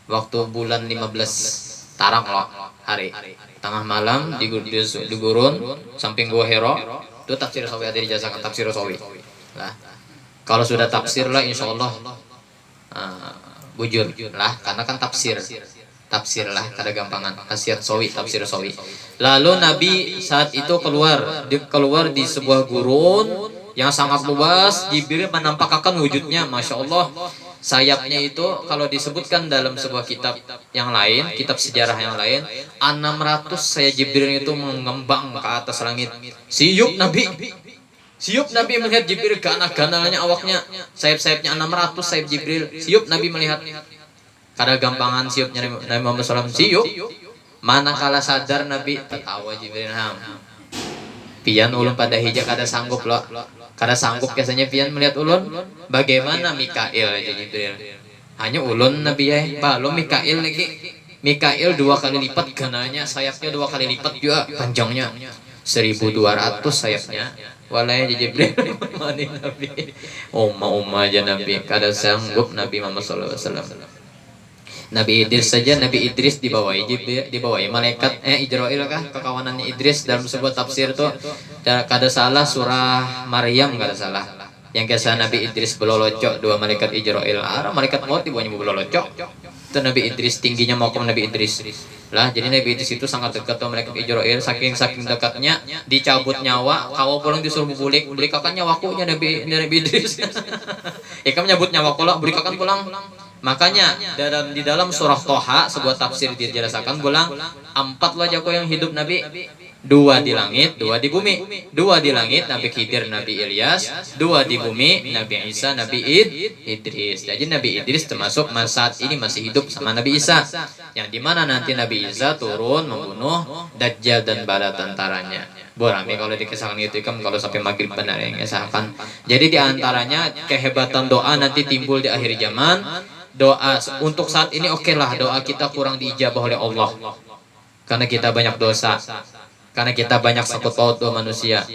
Waktu bulan 15 tarang loh hari. Tengah malam di gurun samping Gua Hiro. Itu tafsir Sawi ada dijazakan tafsir Sawi. Lah, kalau sudah tafsir lah insya Allah bujur lah, karena kan tafsir lah kada gampangan. Khasiat Sawi, tafsir Sawi. Lalu Nabi saat itu keluar di sebuah gurun yang sangat luas. Jibril menampakkan wujudnya, masya Allah. Sayapnya itu kalau disebutkan dalam sebuah kitab yang lain, kitab sejarah yang lain, 600 sayap Jibril itu mengembang ke atas langit. Siup Nabi melihat Jibril, ganal-ganalnya awaknya, sayap-sayapnya 600 sayap Jibril. Siup Nabi melihat. Kada gampangan siupnya Nabi Muhammad SAW siup. Manakala sadar Nabi tertawa Jibril. Pian ulun pada hijab kada sanggup loh. Kada sanggup biasanya pian melihat ulun. Bagaimana Mikail aja Jibril. Hanya ulun Nabi ya. Belum Mikail lagi. Mikail 2 kali lipat ganalnya, sayapnya 2 kali lipat juga panjangnya. 1200 sayapnya. Walaya Jibril mani Nabi. Oma aja Nabi. Kada sanggup Nabi Muhammad SAW. Nabi Idris saja, Nabi Idris dibawahi malaikat Ijrail kah, kekawanannya Idris dalam sebuah tafsir tuh kada salah surah Maryam kada salah. Yang kisah Nabi Idris belolocok 2 malaikat Ijrail. Malaikat maut dibawanya belolocok. Itu Nabi Idris, tingginya makam Nabi Idris. Lah, jadi Nabi Idris itu sangat dekat sama malaikat Israil, saking dekatnya dicabut nyawa, kau pulang disuruh bulik akan nyawaku nya Nabi Idris. Ikam nyabut nyawaku lah, bulik akan pulang. Makanya di dalam surah Toha sebuah tafsir dijelaskan pulang 4 wajah yang hidup Nabi, 2 di langit, 2 di bumi. 2 di langit Nabi Khidir, Nabi Ilyas, 2 di bumi Nabi Isa, Nabi Idris. Jadi Nabi Idris termasuk saat ini masih hidup sama Nabi Isa, yang dimana nanti Nabi Isa turun membunuh Dajjal dan bala tentaranya. Borami kalau dikisahkan itu kan kalau sampai maghrib benar yang kisahkan. Jadi diantaranya kehebatan doa nanti timbul di akhir zaman. Doa untuk saat ini oke lah, doa kita kurang diijabah oleh Allah karena kita banyak dosa, karena kita banyak sakut paut manusia.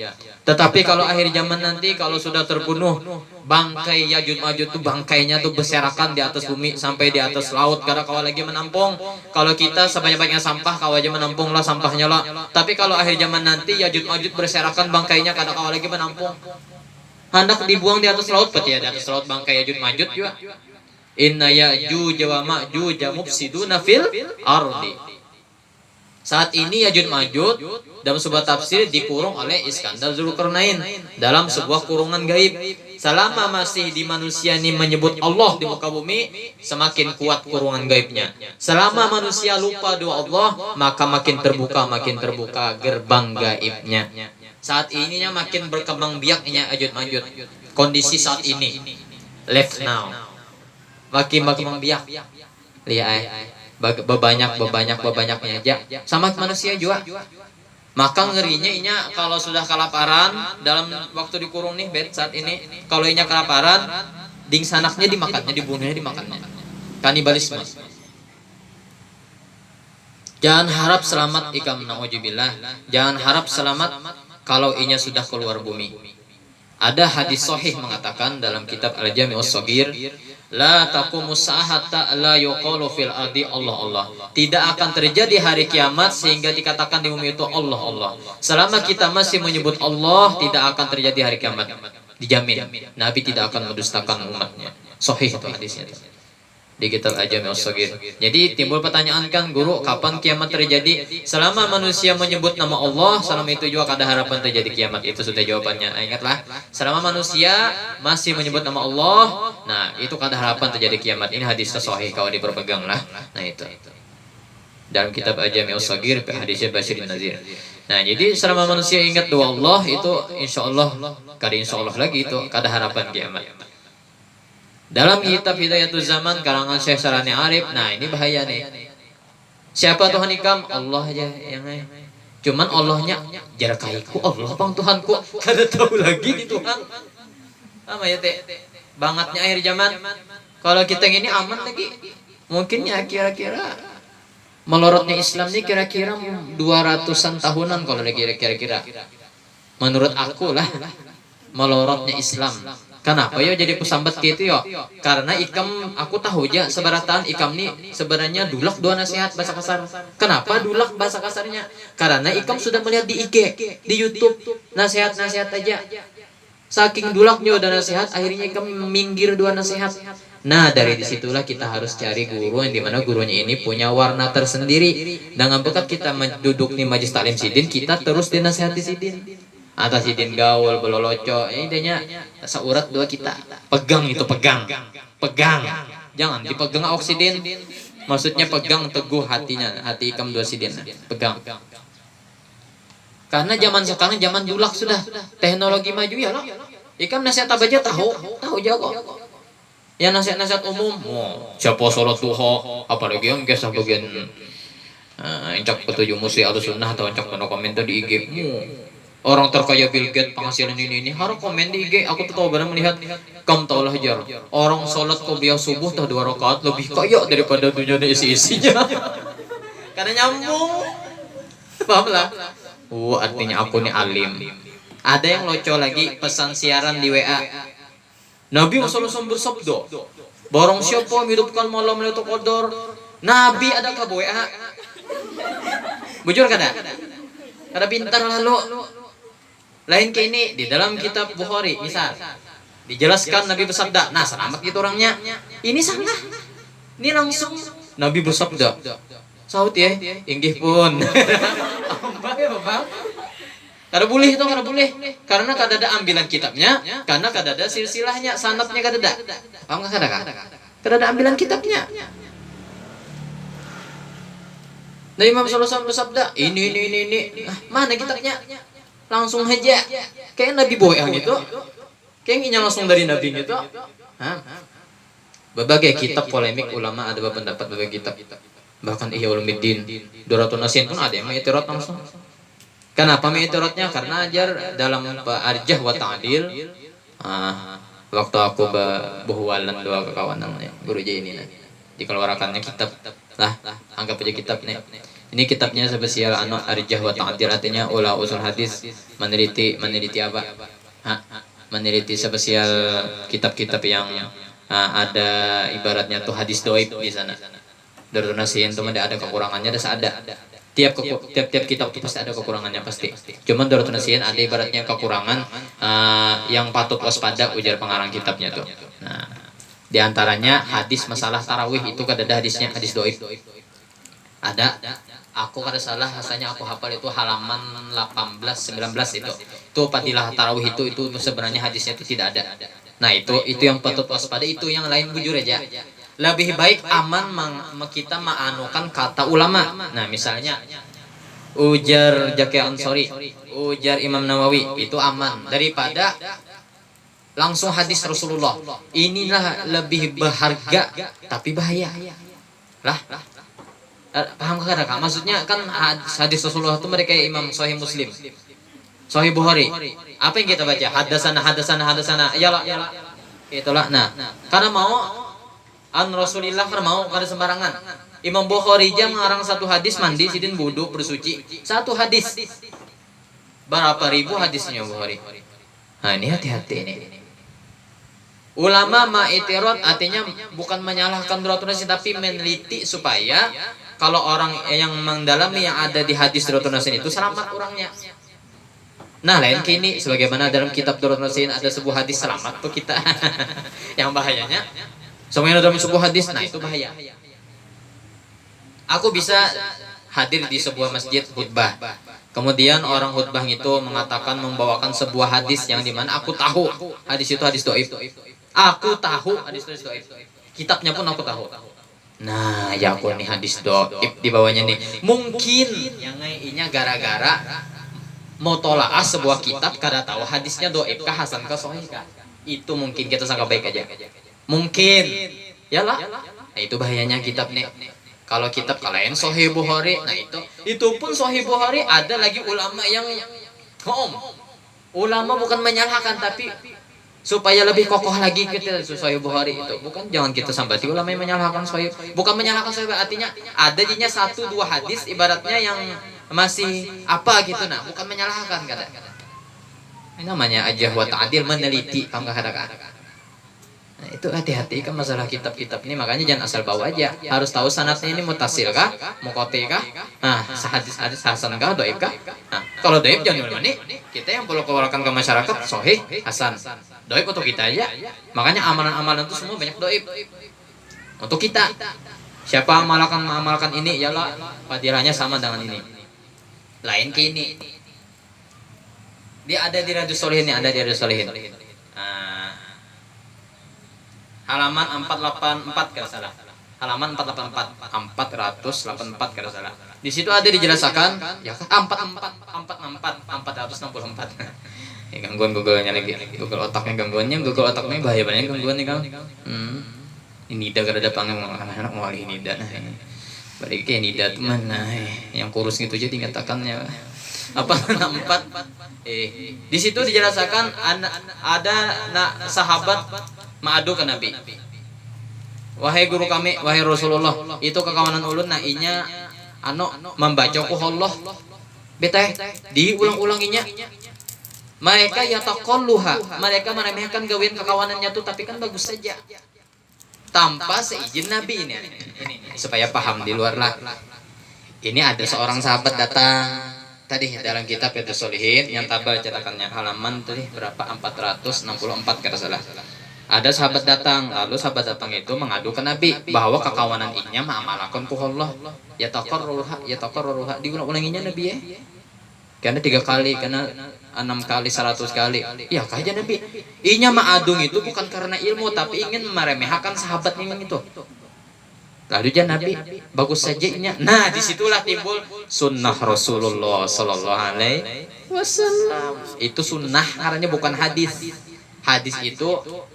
Tetapi kalau akhir zaman nanti, kalau sudah terbunuh bangkai Yajud Majud tuh, bangkainya tuh berserakan di atas bumi sampai di atas laut karena kau lagi menampung. Kalau kita sebanyak-banyaknya sampah, kau aja menampung lah sampahnya lah. Tapi kalau akhir zaman nanti Yajud Majud berserakan bangkainya karena kau lagi menampung, hendak dibuang di atas laut, peti di atas laut bangkai Yajud Majud juga. Inna Ya'juj wa Ma'juj mufsiduna fil ardi. Saat ini Ya'juj Ma'juj dalam sebuah tafsir dikurung oleh Iskandar Zulkarnain dalam sebuah kurungan gaib. Selama masih di manusia ini menyebut Allah di muka bumi, semakin kuat kurungan gaibnya. Selama manusia lupa doa Allah, maka makin terbuka gerbang gaibnya. Saat ininya makin berkembang biaknya Ya'juj Ma'juj. Kondisi saat ini, left now, makin biak. Lihat bebanyaknya aja sama manusia juga. Maka ngerinya inya kalau sudah kelaparan dalam waktu dikurung nih bed saat ini, kalau inya kelaparan ding sanaknya dimakannya, dibunuhnya dimakannya. Kanibalisme. Jangan harap selamat ikam nauzubillah. Jangan harap selamat kalau inya sudah keluar bumi. Ada hadis sahih mengatakan dalam kitab Al-Jami'us Shaghir, la taqumus sa'ata la yuqalu fil ardi Allah. Tidak akan terjadi hari kiamat sehingga dikatakan di bumi itu Allah. Selama kita masih menyebut Allah, tidak akan terjadi hari kiamat. Dijamin. Nabi tidak akan mendustakan umatnya. Sahih itu hadisnya di kitab Al-Jami'us Shaghir. Jadi timbul pertanyaan kan, guru, kapan kiamat terjadi? Selama manusia menyebut nama Allah, selama itu juga ada harapan terjadi kiamat. Itu sudah jawabannya. Ingatlah, selama manusia masih menyebut nama Allah, nah itu ada harapan terjadi kiamat. Ini hadis sahih kalau diperpegang lah. Nah itu dalam kitab Al-Jami'us Shaghir hadisnya Basyirin Nazir. Nah jadi selama manusia ingat doa Allah itu, insya Allah lagi itu ada harapan kiamat. Dalam kitab Hidayatul Zaman karangan Syekh Sarani Arif, nah ini bahaya nih. Siapa Tuhan ikam? Allah aja yang cuman Allahnya jarakaiku Allah bang Tuhanku, kada tahu lagi di Tuhan. Sama ya teh. Bangetnya akhir zaman. Kalau kita ini aman lagi. Mungkin ya kira-kira melorotnya Islam ini kira-kira 200-an tahunan kalau lagi kira-kira. Menurut aku lah melorotnya Islam. Kenapa ya jadi pesambat gitu ya? Karena ikam, aku tahu aja sebaratan ikam nih sebenarnya dulak dua nasihat bahasa kasar. Kenapa dulak bahasa kasarnya? Karena ikam sudah melihat di IG, di YouTube nasihat-nasihat aja. Saking dulaknya udah nasihat, akhirnya ikam minggir dua nasihat. Nah dari disitulah kita harus cari guru yang dimana gurunya ini punya warna tersendiri. Dengan bekat kita duduk di Majelis Taklim Sidin, kita terus dinasihati Sidin. Atas Sidin gaul, beloloco, ini idenya seurat dua kita. Pegang itu, pegang. Jangan dipegang oksidin. Maksudnya pegang teguh hatinya, hati ikam dua Sidin. Pegang. Karena zaman sekarang zaman julak sudah, teknologi maju ya lah. Ikam nasihat aja tahu jago. Ya nasihat umum, siapa sholat duha, apalagi yang kisah bagian encak petujuh musi atau sunnah atau encak komentar di IG. Orang terkaya Bill Gates penghasilan ini harus komen di IG. Aku tuh tahu benar melihat, kamu tahu lah jar, orang sholat qobliyah subuh tuh 2 rakaat lebih kaya daripada dunia isi-isinya. Karena nyambung, paham lah. Artinya aku nih alim. Ada yang loco lagi pesan siaran di WA. Nabi SAW bersabda, barang siapa menghidupkan malam Lailatul Qadar, Nabi ada ke WA. Bujur kada? Kada pintar lalu. Lain ke ini di dalam kitab Bukhari misal dijelaskan Nabi bersabda, nah selamat gitu orangnya. Ini salah. Ini langsung Nabi bersabda, saut ya, inggih pun. Bang. Kada boleh itu, kada boleh. Karena kada ada ambilan kitabnya, karena kada ada silsilahnya, sanadnya kada ada. Paham kada kan? Kada ada ambilan kitabnya. Nah Imam sallallahu alaihi wasallam bersabda, ini. Mana kitabnya? Langsung aja. Kayak Nabi boyang gitu. Kayaknya langsung dari Nabi gitu. Berbagai kitab polemik ulama ada pendapat berbagai kitab. Bahkan Ihya Ulumuddin, Duratul Nasin pun ada yang mengiktiraf langsung. Kenapa mengiktirafnya? Karena ajar dalam Arjah wa Ta'dil. Waktu aku berhualan dua kekawanan guru J ini dikeluarkannya kitab. Lah, anggap aja kitab nih. Ini kitabnya spesial Arjah wa Ta'dil, artinya ulah usul hadis meneliti apa? Meneliti spesial kitab-kitab yang ada ibaratnya tuh hadis doib di sana. Darul Nasihin itu ada kekurangannya, ada. Tiap kitab itu pasti ada kekurangannya pasti. Cuman Darul Nasihin ada ibaratnya kekurangan yang patut waspada ujar pengarang kitabnya tuh. Nah, di antaranya hadis masalah tarawih itu kada ada hadisnya, hadis doib. Ada. Aku kada salah rasanya aku hafal itu halaman 18 19 itu. Itu fadilah tarawih itu sebenarnya hadisnya itu tidak ada. Nah, itu yang patut waspada, itu yang lain bujur aja. Lebih baik aman kita ma'anukan kata ulama. Nah, misalnya ujar Zaki Ansori, ujar Imam Nawawi, itu aman daripada langsung hadis Rasulullah. Inilah lebih berharga tapi bahaya. Lah, paham kakak? Maksudnya kan hadis Rasulullah itu mereka Imam Sahih Muslim, Sahih Bukhari. Apa yang kita baca? Hadasana. Iyalah. Itulah. Nah, karena mau an Rasulillah kan mau kada sembarangan. Imam Bukhari aja mengarang satu hadis mandi sidin wudu bersuci. Satu hadis. Berapa ribu hadisnya Bukhari? Nah, ini hati-hati ini. Ulama ma'itirat artinya bukan menyalahkan Duratul Nasin, tapi meneliti supaya kalau orang yang mendalami yang ada di hadis Duratul Nasin itu selamat orangnya. Nah, lain kini sebagaimana dalam kitab Duratul Nasin ada sebuah hadis selamat tuh kita. Yang bahayanya semuanya dalam sebuah hadis, nah itu bahaya. Aku bisa hadir di sebuah masjid khutbah. Kemudian orang khutbah itu mengatakan membawakan sebuah hadis yang dimana aku tahu hadis itu hadis doib. Aku tahu hadis itu hadis doib. Kitabnya pun aku tahu. Nah, ya aku nih hadis doib di bawahnya nih. Mungkin yang ini gara-gara mutolaah sebuah kitab kada tahu hadisnya doib kah hasan kah sahih kah. Itu mungkin kita sangka baik aja. Mungkin. Yalah. Nah, itu bahayanya kitab nih. Kalau kitab kalian Sahih Bukhari, nah itu pun Sahih Bukhari ada lagi ulama yang ulama bukan menyalahkan tapi supaya lebih kokoh lagi kita Sahih Bukhari itu. Bukan jangan kita sambati ulama yang menyalahkan Sahih. Bukan menyalahkan Sahih, artinya ada jadinya 1-2 hadis ibaratnya yang masih apa gitu, nah bukan menyalahkan kada. Ini namanya Arjah wa Ta'dil, meneliti, paham kada. Nah, itu hati-hati kan masalah kitab-kitab ini, makanya jangan asal bawa aja. Harus tahu sanadnya ini mutasil kah, muqati kah? Nah, hadis hasan kah, dhaif kah? Nah, kalau dhaif jangan dulu nih. Kita yang perlu keluarkan ke masyarakat sahih, hasan. Dhaif untuk kita aja. Makanya amalan-amalan itu semua banyak dhaif. Untuk kita. Siapa mengamalkan ini, yalah fadilahnya sama dengan ini. Lain ke ini. Dia ada di Riyadhus Shalihin, halaman 484 kalau salah. Halaman 484 kada salah. Di situ ada dijelaskan ya 464. Ya, gangguan Google-nya lagi. Google otaknya bahaya banget gangguan nih Kang. Ini dah kada ada panggung anak-anak mau ini dah. Balik ke ini dah mana yang kurus gitu aja dikatakannya. Apa 64? Di situ dijelaskan ada sahabat ma'adu ke Nabi. Wahai guru kami, wahai Rasulullah, itu kekawanan ulun nah inya membaca Allah. Betah diulang-ulanginya. Mereka yataqalluha, mereka meremehkan gawean kekawanannya tuh, tapi kan bagus saja. Tanpa seizin Nabi ini supaya paham di luar lah. Ini ada seorang sahabat datang tadi dalam kitab Riyadhus Shalihin yang tabel cetakannya halaman tadi berapa 464 kada salah. Ada sahabat datang, lalu sahabat datang itu mengadu ke Nabi bahwa kekawanan inya ma'amalakan ku Allah. Ya taqarruha diulang-ulanginya Nabi ya. Karena 3 kali, karena 6 kali, 100 kali. Ya kaja Nabi. Inya ma'adung itu bukan karena ilmu, tapi ingin meremehkan sahabat memang itu. Lalu dia Nabi, bagus saja inya. Nah, disitulah timbul sunnah Rasulullah Sallallahu Alaihi Wasallam. Itu sunnah, karena bukan hadis. Hadis itu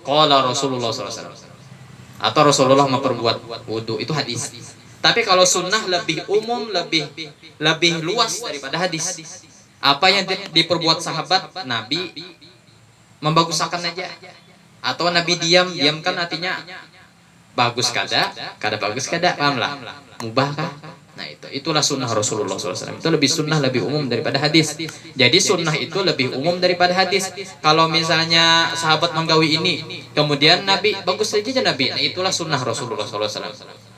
qala Rasulullah Sallallahu Alaihi Wasallam. Atau Rasulullah memperbuat wudu, itu hadis. Tapi kalau sunnah lebih umum, lebih luas daripada hadis. Apa yang diperbuat sahabat, Nabi membaguskan aja. Atau Nabi diamkan artinya bagus kada bagus kada, pahamlah. Mubah kah? Nah itulah sunnah Rasulullah SAW. Itu lebih sunnah, lebih umum daripada hadis. Jadi sunnah itu lebih umum daripada hadis. Kalau misalnya sahabat menggawi ini, kemudian Nabi bagus saja Nabi. Nah itulah sunnah Rasulullah SAW.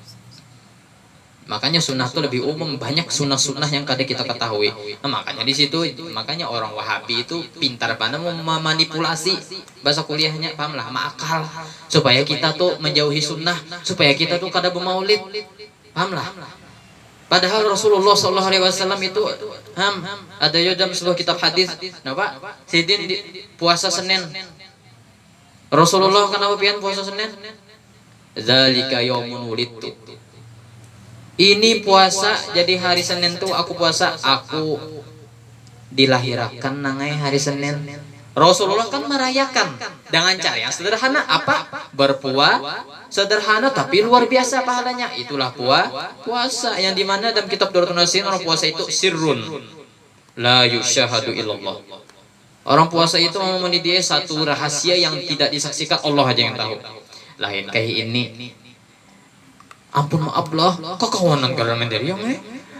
Makanya sunnah itu lebih umum, banyak sunnah-sunnah yang kadang kita ketahui. Nah, makanya di situ, makanya orang Wahabi itu pintar pada memanipulasi bahasa kuliahnya, pahamlah, makal supaya kita tuh menjauhi sunnah, supaya kita tuh kada bermaulid, pahamlah. Padahal Rasulullah SAW itu ada ya dalam sebuah kitab hadis, kenapa? Sidin di puasa Senin. Rasulullah kenapa pian puasa Senin? Zalika yaumun wulidtu. Ini puasa, jadi hari Senin tuh aku puasa, aku dilahirkan nangai hari Senin. Rasulullah kan merayakan dengan cara yang sederhana, apa? Berpuasa sederhana tapi luar biasa pahalanya. Itulah puasa yang dimana dalam kitab Duratul Nasin, orang puasa itu sirrun la yusyahadu illallah. Orang puasa itu mempunyai dia satu rahasia yang tidak disaksikan, Allah aja yang tahu. Lain kayak ini. Ampun maaf lah, kekawanan kalau menderiang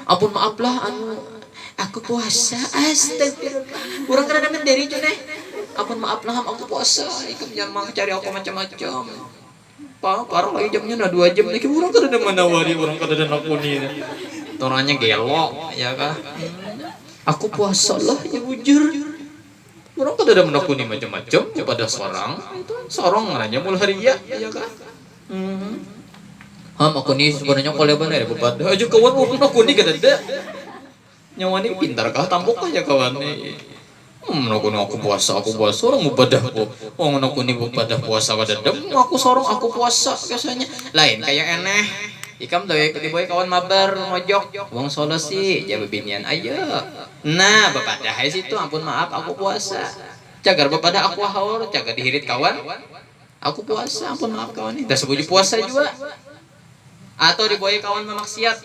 ampun maaf lah, aku puasa, astagfirullah. Orang kadang menderi cune. Ampun maaf lah, aku puasa. Ikut jangan cari aku macam-macam. Parah lagi jamnya 2 jam lagi. Orang kadang menawari, orang kadang aku nih. Toranya gelok, ya kah? Aku puasa lah, ya bujur. Orang kadang menakuni macam-macam kepada seorang nanya mulai ya kah? Aku nih sebenarnya kalau benar ya bebat aja kawan aku nih kada ada nyawa nih pintar kah tambok aja kawan nih aku puasa orang mubadah kok aku nih mubadah puasa kada ada aku sorong aku puasa biasanya lain kayak eneh ikam tuh diboy kawan mabar mojok wong solusi jawab binian ayo nah bepadah situ ampun maaf aku puasa cagar bepadah aku haur cagar dihirit kawan aku puasa ampun maaf kawan nih dah sebuju puasa juga. Atau diboy kawan memaksiat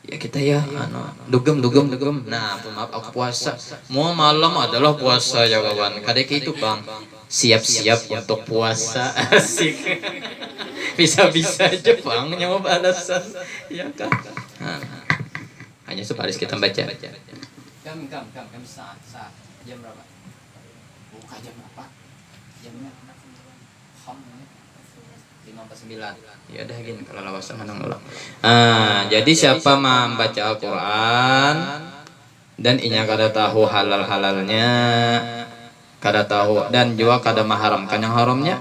ya kita ya dugem nah maaf aku puasa mau malam adalah puasa ya kawan kadek itu bang siap-siap untuk puasa asik bisa-bisa aja bang nyawa balasan ya kan hanya sebaris kita baca kami saat jam berapa buka jam berapa jamnya 5:09 ya udah gini kalau lawasan menang ulang. Jadi siapa membaca Al-Quran dan inya kada tahu halal-halalnya, kada tahu dan juga kada mengharamkan yang haramnya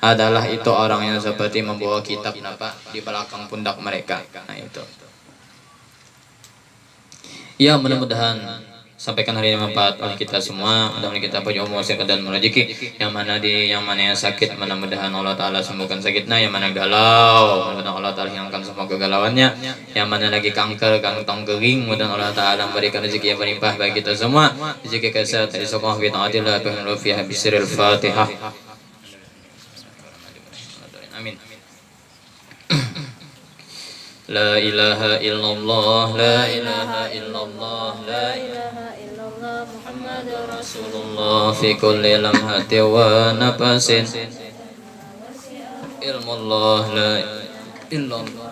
adalah itu orang yang seperti membawa kitab napa di belakang pundak mereka. Nah itu. Ya mudah-mudahan sampaikan hari ini manfaat oleh kita semua. Mudah-mudahan kita punya umur sehat dan rezeki. Yang mana yang sakit, mudah-mudahan Allah Taala sembuhkan sakitnya. Yang mana galau, mudah-mudahan Allah Taala hilangkan semua kegalauannya. Yang mana lagi kanker, kantong kering, mudah-mudahan Allah Taala memberikan rezeki yang berlimpah bagi kita semua. Rezeki kesehatan, istiqomah fi taatillah, wa fi bisril Fatihah. Amin. La ilaha illallah, la ilaha illallah, la ilaha illallah, Muhammadur Rasulullah fi kulli lamhati wa nafasin. Ilmullah la illallah.